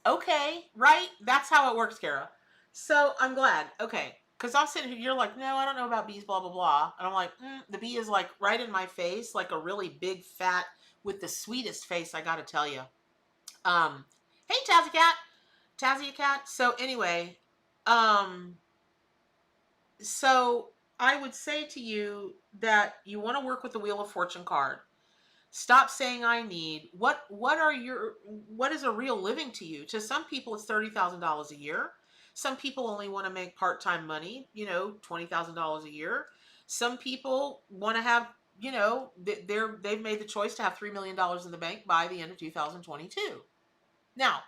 Okay, right. That's how it works, Kara. So I'm glad. Okay, because I'm sitting here. You're like, no, I don't know about bees. Blah blah blah. And I'm like, the bee is like right in my face, like a really big fat with the sweetest face. I got to tell you. Hey, Tazzy Cat. So anyway, um, so I would say to you that you want to work with the Wheel of Fortune card. Stop saying I need. What is a real living to you? To some people it's $30,000 a year. Some people only want to make part-time money, $20,000 a year. Some people want to have, they've made the choice to have $3 million in the bank by the end of 2022. Now,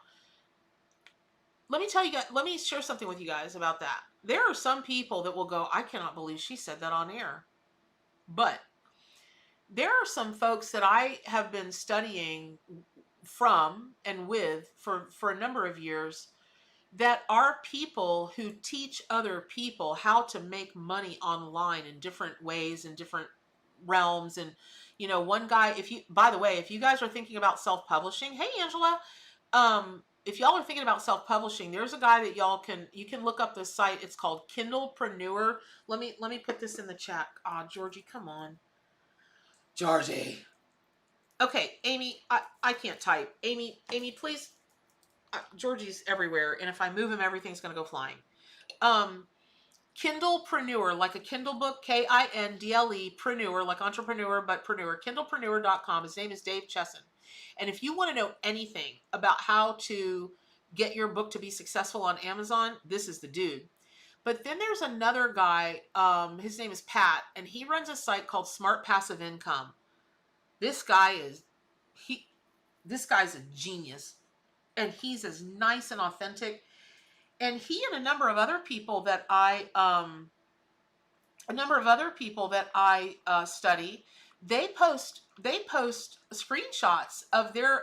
let me share something with you guys about that. There are some people that will go, I cannot believe she said that on air. But there are some folks that I have been studying from and with for a number of years that are people who teach other people how to make money online in different ways, in different realms. And one guy, by the way, if you guys are thinking about self-publishing, hey, Angela, if y'all are thinking about self-publishing, there's a guy that you can look up this site. It's called Kindlepreneur. Let me put this in the chat. Georgie, come on. Georgie. Okay, Amy, I can't type. Amy, please. Georgie's everywhere, and if I move him, everything's going to go flying. Kindlepreneur, like a Kindle book, Kindle, preneur, like entrepreneur, but preneur, kindlepreneur.com. His name is Dave Chesson. And if you want to know anything about how to get your book to be successful on Amazon, this is the dude. But then there's another guy, his name is Pat, and he runs a site called Smart Passive Income. This guy's a genius, and he's as nice and authentic. And he and a number of other people that I study, they post screenshots of their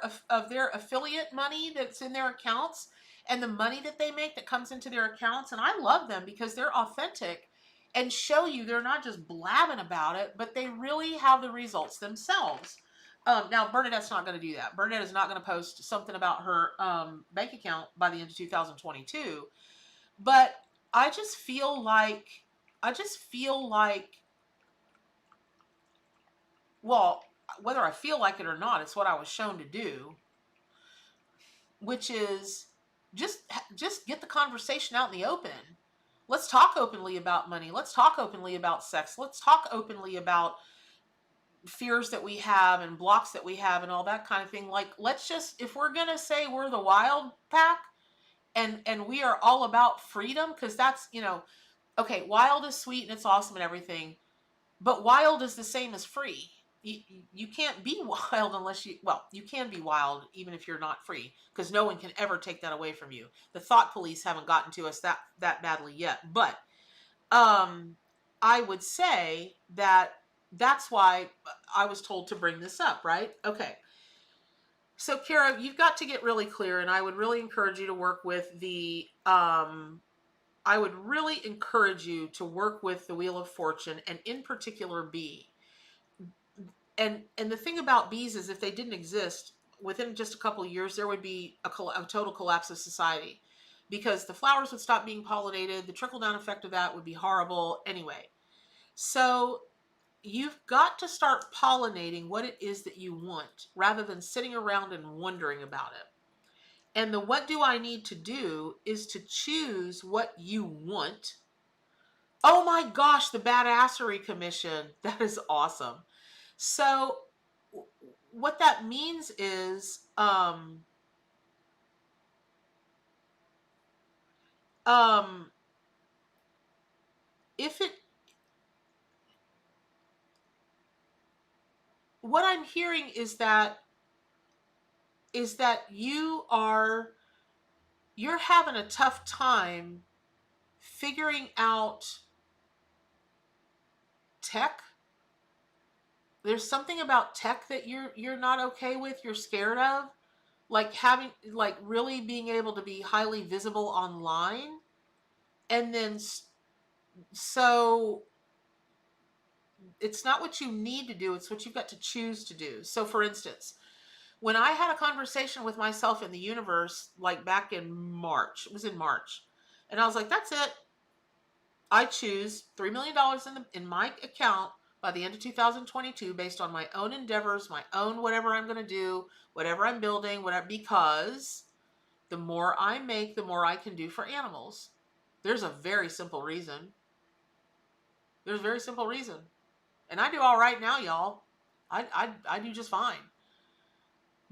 affiliate money that's in their accounts, and the money that they make that comes into their accounts. And I love them because they're authentic and show you they're not just blabbing about it, but they really have the results themselves. Now, Bernadette's not going to do that. Bernadette is not going to post something about her bank account by the end of 2022. But I just feel like, well, whether I feel like it or not, it's what I was shown to do, which is just get the conversation out in the open. Let's talk openly about money. Let's talk openly about sex. Let's talk openly about fears that we have and blocks that we have and all that kind of thing. Like, let's just, if we're going to say we're the wild pack and we are all about freedom, because that's, okay, wild is sweet and it's awesome and everything, but wild is the same as free. You can't be wild unless you can be wild even if you're not free, because no one can ever take that away from you. The thought police haven't gotten to us that badly yet. But I would say that's why I was told to bring this up, right? Okay. So Kara, you've got to get really clear, and I would really encourage you to work with the Wheel of Fortune, and in particular B. And the thing about bees is, if they didn't exist, within just a couple of years, there would be a total collapse of society, because the flowers would stop being pollinated. The trickle-down effect of that would be horrible. Anyway, so you've got to start pollinating what it is that you want, rather than sitting around and wondering about it. And the what do I need to do is to choose what you want. Oh my gosh, the Badassery Commission. That is awesome. So what that means is, what I'm hearing is that you're having a tough time figuring out tech. There's something about tech that you're not okay with, you're scared of, like really being able to be highly visible online. And then so it's not what you need to do, it's what you've got to choose to do. So for instance, when I had a conversation with myself in the universe, like back in March, it was in March, and I was like, that's it. I choose $3 million in my account by the end of 2022, based on my own endeavors, my own whatever I'm going to do, whatever I'm building, because the more I make, the more I can do for animals. There's a very simple reason. There's a very simple reason. And I do all right now, y'all. I do just fine.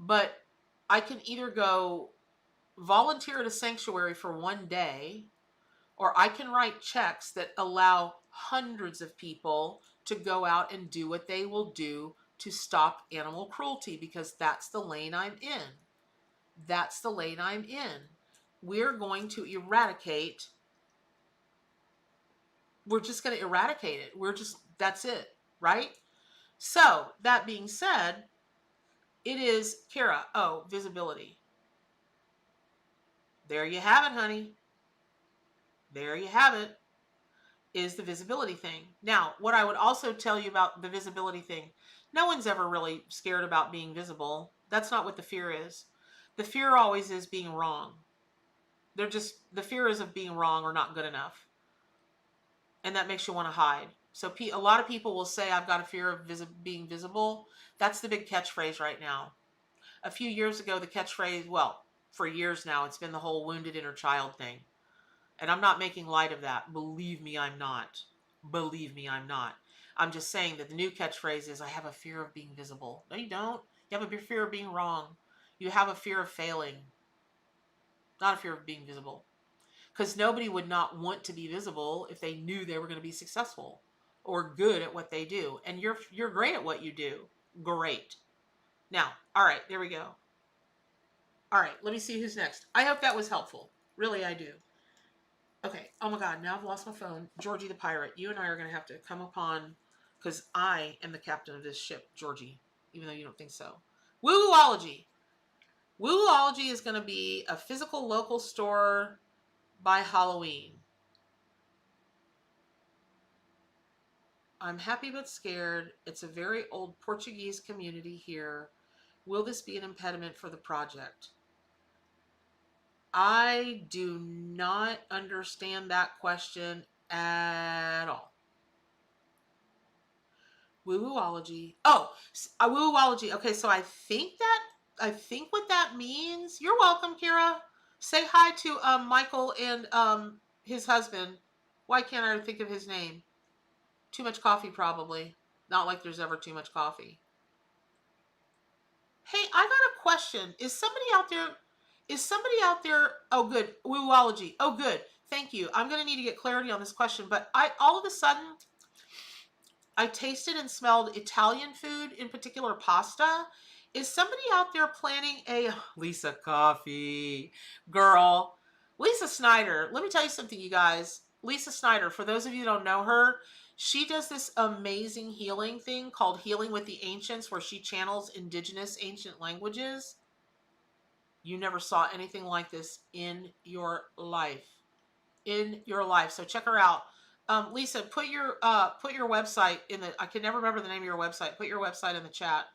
But I can either go volunteer at a sanctuary for one day, or I can write checks that allow hundreds of people to go out and do what they will do to stop animal cruelty, because that's the lane I'm in. That's the lane I'm in. We're going to eradicate. We're just going to eradicate it. That's it, right? So, that being said, it is, Kara, visibility. There you have it, honey. There you have it. is the visibility thing. Now, what I would also tell you about the visibility thing, no one's ever really scared about being visible. That's not what the fear is. The fear always is being wrong. The fear is of being wrong or not good enough. And that makes you want to hide. So a lot of people will say, I've got a fear of being visible. That's the big catchphrase right now. A few years ago, the catchphrase, well, for years now, it's been the whole wounded inner child thing. And I'm not making light of that. Believe me, I'm not. Believe me, I'm not. I'm just saying that the new catchphrase is, I have a fear of being visible. No, you don't. You have a fear of being wrong. You have a fear of failing, not a fear of being visible. Because nobody would not want to be visible if they knew they were going to be successful or good at what they do. And you're great at what you do. Great. Now, all right, there we go. All right, let me see who's next. I hope that was helpful. Really, I do. Okay. Oh my God. Now I've lost my phone. Georgie the pirate. You and I are going to have to come upon, because I am the captain of this ship, Georgie, even though you don't think so. Woo-ology. Woo-ology is going to be a physical local store by Halloween. I'm happy but scared. It's a very old Portuguese community here. Will this be an impediment for the project? I do not understand that question at all. Woo-ology. Oh, woo-ology. Okay, so I think what that means. You're welcome, Kira. Say hi to Michael and his husband. Why can't I think of his name? Too much coffee, probably. Not like there's ever too much coffee. Hey, I got a question. Is somebody out there? Oh, good. Woo-ology. Oh, good. Thank you. I'm going to need to get clarity on this question, but all of a sudden, I tasted and smelled Italian food, in particular pasta. Is somebody out there planning a Lisa coffee girl? Lisa Snyder. Let me tell you something, you guys. Lisa Snyder, for those of you who don't know her, she does this amazing healing thing called Healing with the Ancients, where she channels indigenous ancient languages. You never saw anything like this in your life. In your life. So check her out. Lisa, put your website in the, I can never remember the name of your website. Put your website in the chat.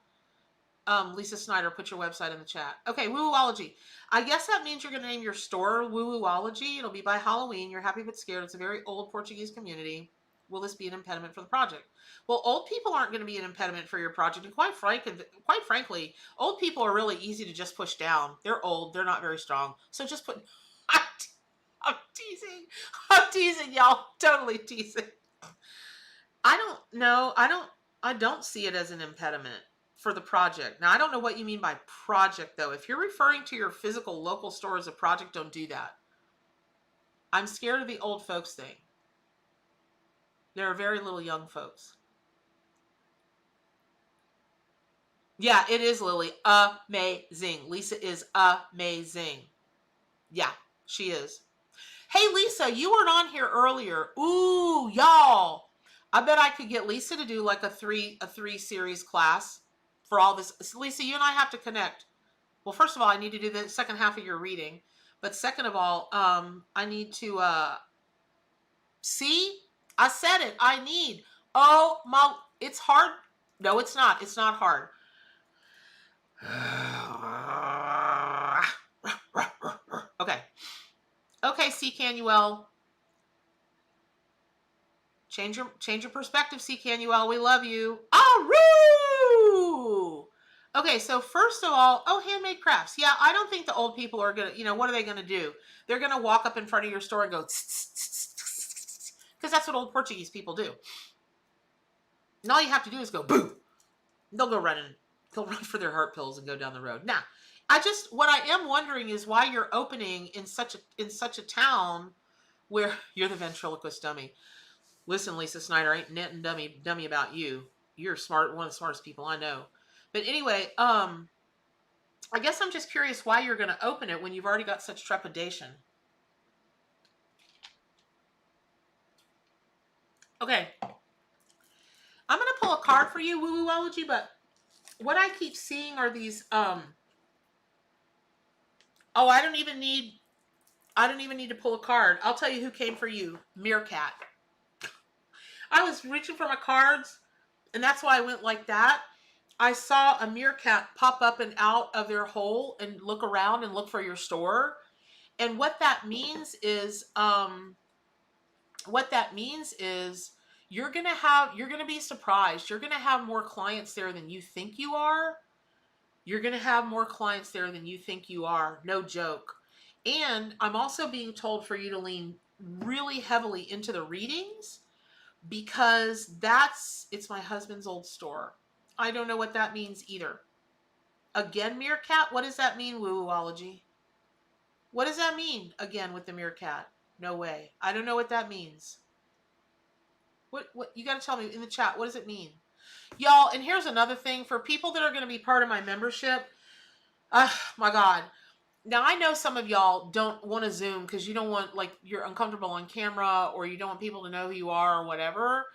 Lisa Snyder, put your website in the chat. Okay, Woo-ology. I guess that means you're going to name your store Woo-ology. It'll be by Halloween. You're happy but scared. It's a very old Portuguese community. Will this be an impediment for the project? Well, old people aren't going to be an impediment for your project. And quite frankly, old people are really easy to just push down. They're old. They're not very strong. So just put... I'm teasing. I'm teasing, y'all. Totally teasing. I don't know. I don't see it as an impediment for the project. Now, I don't know what you mean by project, though. If you're referring to your physical local store as a project, don't do that. I'm scared of the old folks thing. There are very little young folks. Yeah, it is, Lily. Amazing. Lisa is amazing. Yeah, she is. Hey, Lisa, you weren't on here earlier. Ooh, y'all. I bet I could get Lisa to do like a three series class for all this. Lisa, you and I have to connect. Well, first of all, I need to do the second half of your reading. But second of all, I need to, see? I said it. I need. Oh, my, it's hard. No, it's not. It's not hard. Okay. Okay, C. Canuel. Change your perspective, C. Canuel. We love you. Aroo! Okay, so first of all, handmade crafts. Yeah, I don't think the old people are going to, what are they going to do? They're going to walk up in front of your store and go, because that's what old Portuguese people do. And all you have to do is go, boo. They'll go running. They'll run for their heart pills and go down the road. Now, what I am wondering is why you're opening in such a town where you're the ventriloquist dummy. Listen, Lisa Snyder, ain't netting dummy about you. You're smart, one of the smartest people I know. But anyway, I guess I'm just curious why you're going to open it when you've already got such trepidation. Okay. I'm going to pull a card for you, Woo-ology, but what I keep seeing are these, I don't even need to pull a card. I'll tell you who came for you. Meerkat. I was reaching for my cards, and that's why I went like that. I saw a meerkat pop up and out of their hole and look around and look for your store. And what that means is you're gonna be surprised. You're gonna have more clients there than you think you are. You're gonna have more clients there than you think you are. No joke. And I'm also being told for you to lean really heavily into the readings because it's my husband's old store. I don't know what that means either. Again, meerkat? What does that mean, woo-woology? What does that mean, again, with the meerkat? No way. I don't know what that means. What you got to tell me in the chat. What does it mean? Y'all, and here's another thing. For people that are going to be part of my membership, my God. Now, I know some of y'all don't want to Zoom because you don't want, like, you're uncomfortable on camera or you don't want people to know who you are or whatever.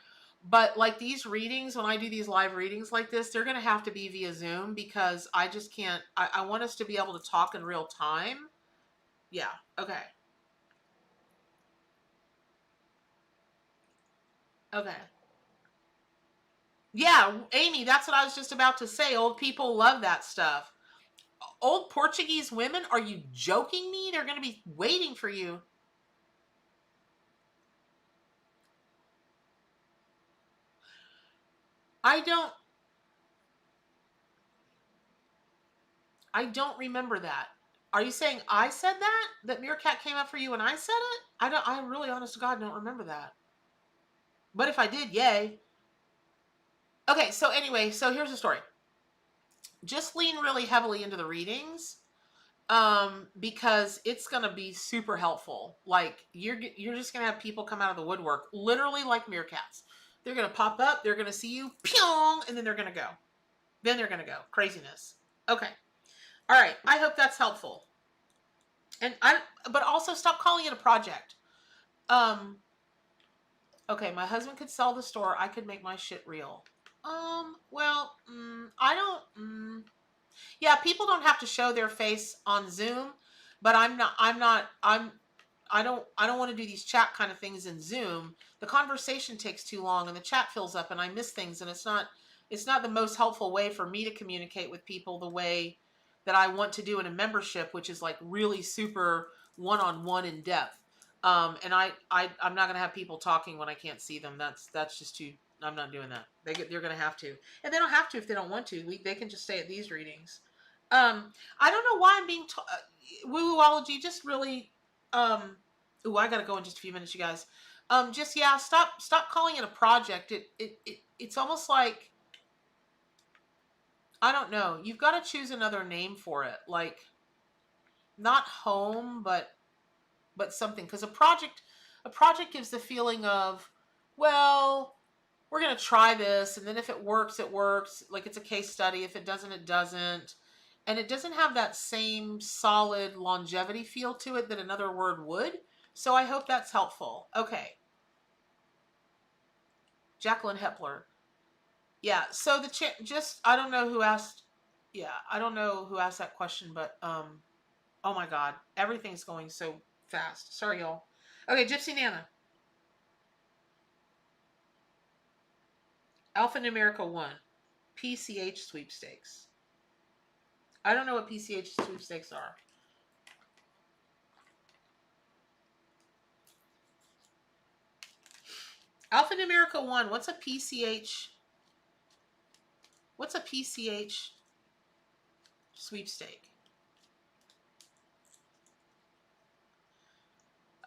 But, like, these readings, when I do these live readings like this, they're going to have to be via Zoom because I just can't. I want us to be able to talk in real time. Yeah. Okay. Okay. Yeah, Amy, that's what I was just about to say. Old people love that stuff. Old Portuguese women? Are you joking me? They're going to be waiting for you. I don't remember that. Are you saying I said that? That meerkat came up for you and I said it? I really, honest to God, don't remember that. But if I did, yay. Okay, so anyway, so here's the story. Just lean really heavily into the readings. Because it's gonna be super helpful. Like you're just gonna have people come out of the woodwork, literally like meerkats. They're gonna pop up, they're gonna see you, pyong, and then they're gonna go. Then they're gonna go. Craziness. Okay. All right. I hope that's helpful. But also stop calling it a project. Um. Okay, my husband could sell the store. I could make my shit real. Well, I don't. Yeah, people don't have to show their face on Zoom, but I don't want to do these chat kind of things in Zoom. The conversation takes too long and the chat fills up and I miss things, and it's not the most helpful way for me to communicate with people the way that I want to do in a membership, which is like really super one-on-one in depth. And I'm not going to have people talking when I can't see them. That's just too. I'm not doing that. They're going to have to, and they don't have to if they don't want to. They can just stay at these readings. I don't know why I'm being woo-woology. Just really. I gotta go in just a few minutes, you guys. Just yeah. Stop calling it a project. It's almost like, I don't know. You've got to choose another name for it, like not home, but something, because a project gives the feeling of, well, we're going to try this, and then if it works, it works, like it's a case study. If it doesn't, it doesn't. And it doesn't have that same solid longevity feel to it that another word would. So I hope that's helpful. Okay. Jacqueline Hepler. Yeah, so I don't know who asked. Yeah, I don't know who asked that question, but oh my God, everything's going so fast. Sorry, y'all. Okay, Gypsy Nana. Alphanumerical 1. PCH sweepstakes. I don't know what PCH sweepstakes are. Alphanumerical 1. What's a PCH? What's a PCH sweepstake?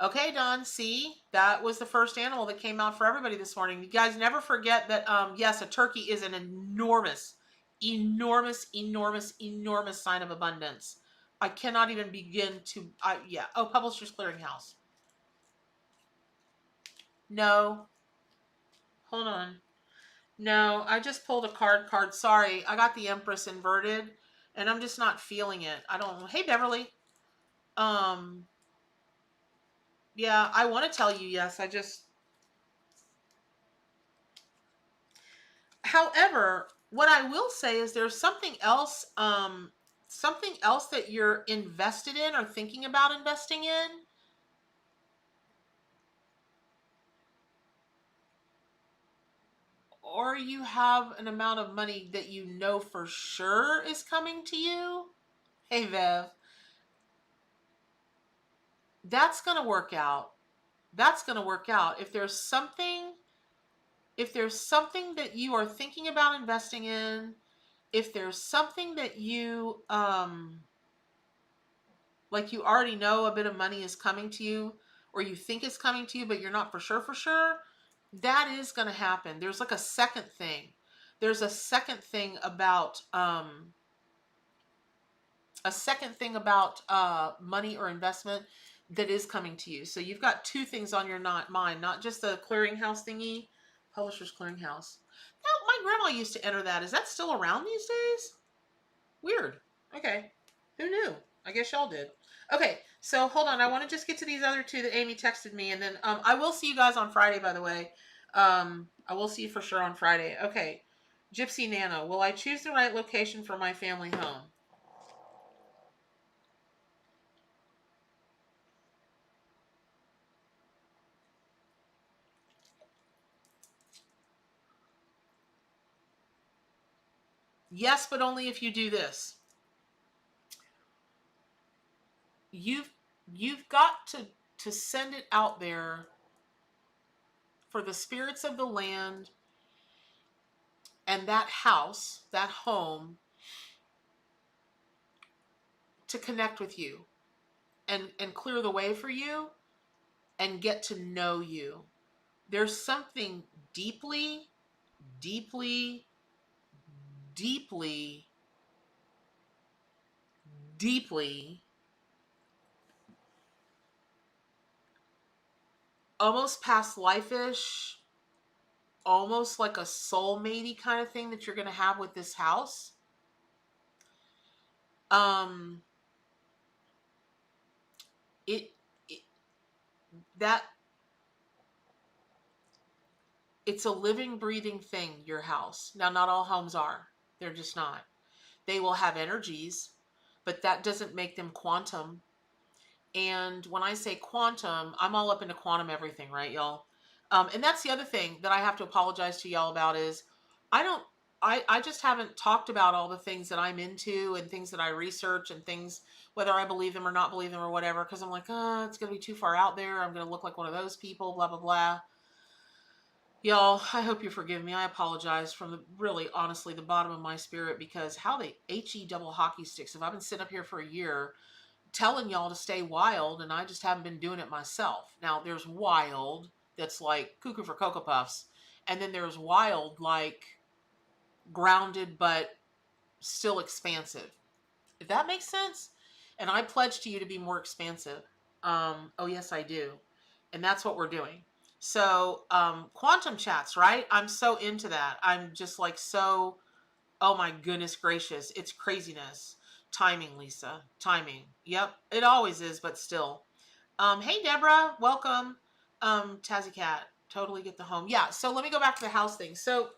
Okay, Don, see, that was the first animal that came out for everybody this morning. You guys never forget that, yes, a turkey is an enormous, enormous, enormous, enormous sign of abundance. I cannot even begin to, yeah. Oh, Publishers Clearinghouse. No. Hold on. No, I just pulled a card. Sorry, I got the Empress inverted, and I'm just not feeling it. I don't. Hey, Beverly. Yeah, I want to tell you yes. However, what I will say is there's something else that you're invested in or thinking about investing in. or you have an amount of money that you know for sure is coming to you. Hey, Vev, that's going to work out. That's going to work out. If there's something that you are thinking about investing in, if there's something that you like, you already know a bit of money is coming to you, or you think it's coming to you, but you're not for sure, that is going to happen. There's like a second thing. There's a second thing about money or investment that is coming to you. So you've got two things on your mind, not just the clearinghouse thingy, Publishers Clearinghouse. Now, my grandma used to enter that. Is that still around these days? Weird. Okay. Who knew? I guess y'all did. Okay, so hold on. I want to just get to these other two that Amy texted me, and then I will see you guys on Friday, by the way. I will see you for sure on Friday. Okay. Gypsy Nana, will I choose the right location for my family home? Yes, but only if you do this. You've got to send it out there for the spirits of the land and that house, that home, to connect with you and clear the way for you and get to know you. There's something deeply, deeply, deeply, deeply, almost past life-ish, almost like a soulmate-y kind of thing that you're going to have with this house. That it's a living, breathing thing, your house. Now, not all homes are. They're just not. They will have energies, but that doesn't make them quantum. And when I say quantum, I'm all up into quantum everything, right, y'all? And that's the other thing that I have to apologize to y'all about is I just haven't talked about all the things that I'm into and things that I research and things, whether I believe them or not believe them or whatever, because I'm like, oh, it's going to be too far out there. I'm going to look like one of those people, blah, blah, blah. Y'all, I hope you forgive me. I apologize from really, honestly, the bottom of my spirit, because how the HE double hockey sticks, if I've been sitting up here for a year telling y'all to stay wild and I just haven't been doing it myself. Now, there's wild that's like cuckoo for Cocoa Puffs, and then there's wild like grounded but still expansive, if that makes sense. And I pledge to you to be more expansive. Oh yes, I do. And that's what we're doing. So quantum chats, right? I'm so into that. I'm just like, so, oh my goodness gracious, it's craziness. Timing, Lisa, timing. Yep, it always is, but still. Hey Deborah, welcome. Tazzy Cat, totally get the home. Yeah, so let me go back to the house thing. So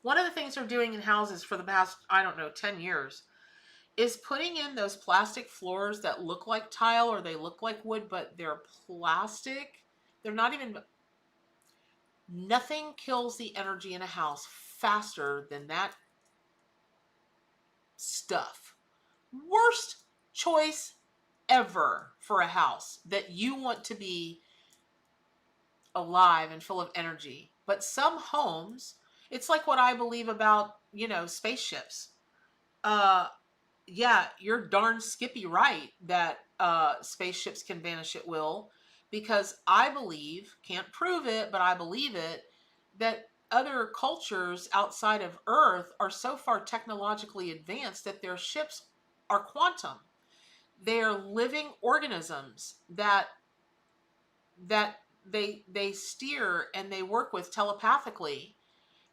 one of the things they're doing in houses for the past, I don't know, 10 years is putting in those plastic floors that look like tile or they look like wood, but they're plastic. They're not even, nothing kills the energy in a house faster than that stuff. Worst choice ever for a house that you want to be alive and full of energy. But some homes, it's like what I believe about, spaceships. Yeah, you're darn skippy right that spaceships can vanish at will, because I believe, can't prove it, but I believe it, that other cultures outside of Earth are so far technologically advanced that their ships are quantum. They are living organisms that they steer and they work with telepathically.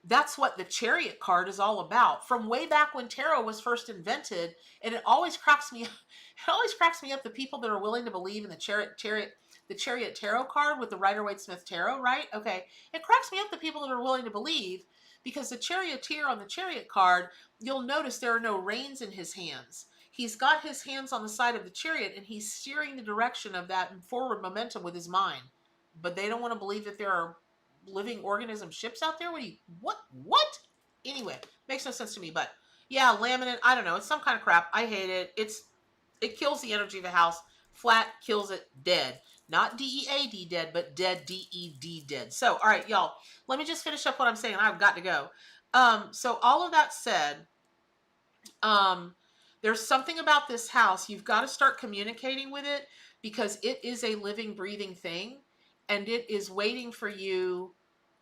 That's what the chariot card is all about. From way back when tarot was first invented, and it always cracks me up the people that are willing to believe in the chariot tarot card with the Rider-Waite-Smith tarot, right? Okay. It cracks me up the people that are willing to believe, because the charioteer on the chariot card, you'll notice there are no reins in his hands. He's got his hands on the side of the chariot and he's steering the direction of that forward momentum with his mind. But they don't want to believe that there are living organism ships out there? What? Anyway, makes no sense to me, but yeah, laminate, I don't know. It's some kind of crap. I hate it. It kills the energy of the house. Flat kills it dead. Not DEAD dead, but dead, DED dead. So, all right, y'all, let me just finish up what I'm saying. I've got to go. So all of that said, there's something about this house. You've got to start communicating with it because it is a living, breathing thing, and it is waiting for you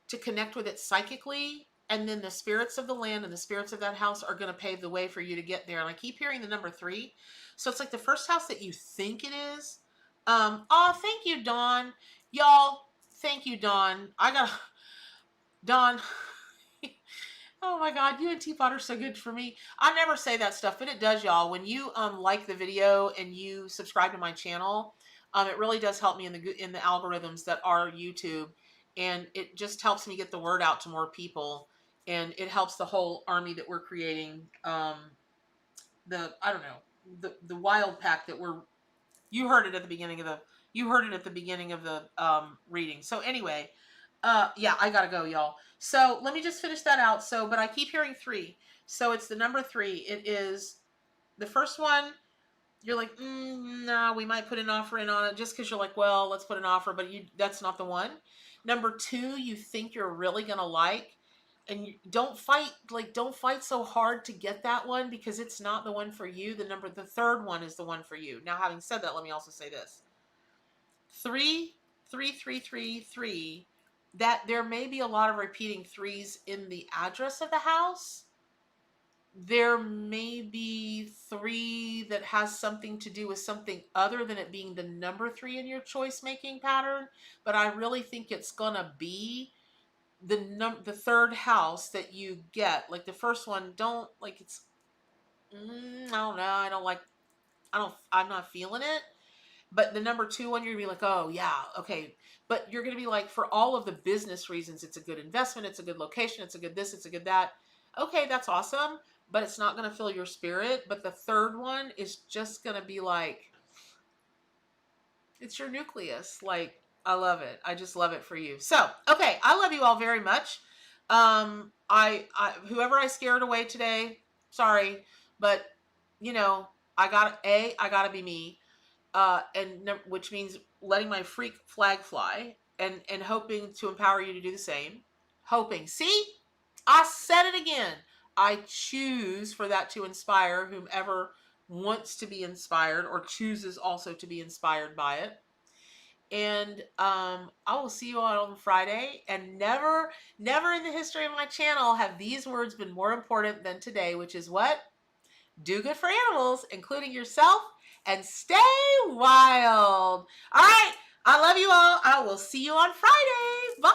to connect with it psychically. And then the spirits of the land and the spirits of that house are going to pave the way for you to get there. And I keep hearing the number 3. So it's like the first house that you think it is. Oh, thank you, Dawn. Y'all, thank you, Dawn. Dawn. Oh my God, you and Teapot are so good for me. I never say that stuff, but it does, y'all. When you like the video and you subscribe to my channel, it really does help me in the algorithms that are YouTube, and it just helps me get the word out to more people, and it helps the whole army that we're creating. I don't know, the wild pack that you heard it at the beginning of the reading. So anyway. Yeah, I gotta go, y'all. So let me just finish that out. So, but I keep hearing 3. So it's the number 3. It is the first one. You're like, nah, we might put an offer in on it just because you're like, well, let's put an offer, but that's not the one. Number 2, you think you're really gonna like, and you don't fight so hard to get that one because it's not the one for you. The third one is the one for you. Now, having said that, let me also say this: 3, 3, 3, 3, 3. That there may be a lot of repeating 3s in the address of the house. There may be 3 that has something to do with something other than it being the number 3 in your choice making pattern. But I really think it's gonna be the third house that you get. Like the first one, don't like it's. I don't know. I'm not feeling it. But the number 2 one, you're going to be like, oh, yeah, okay. But you're going to be like, for all of the business reasons, it's a good investment, it's a good location, it's a good this, it's a good that. Okay, that's awesome, but it's not going to fill your spirit. But the third one is just going to be like, it's your nucleus. Like, I love it. I just love it for you. So, okay, I love you all very much. Whoever I scared away today, sorry, but, I gotta be me. Which means letting my freak flag fly and hoping to empower you to do the same. Hoping. See? I said it again. I choose for that to inspire whomever wants to be inspired or chooses also to be inspired by it. And I will see you all on Friday. And never in the history of my channel have these words been more important than today, which is what? Do good for animals, including yourself, and stay wild. All right. I love you all. I will see you on Friday.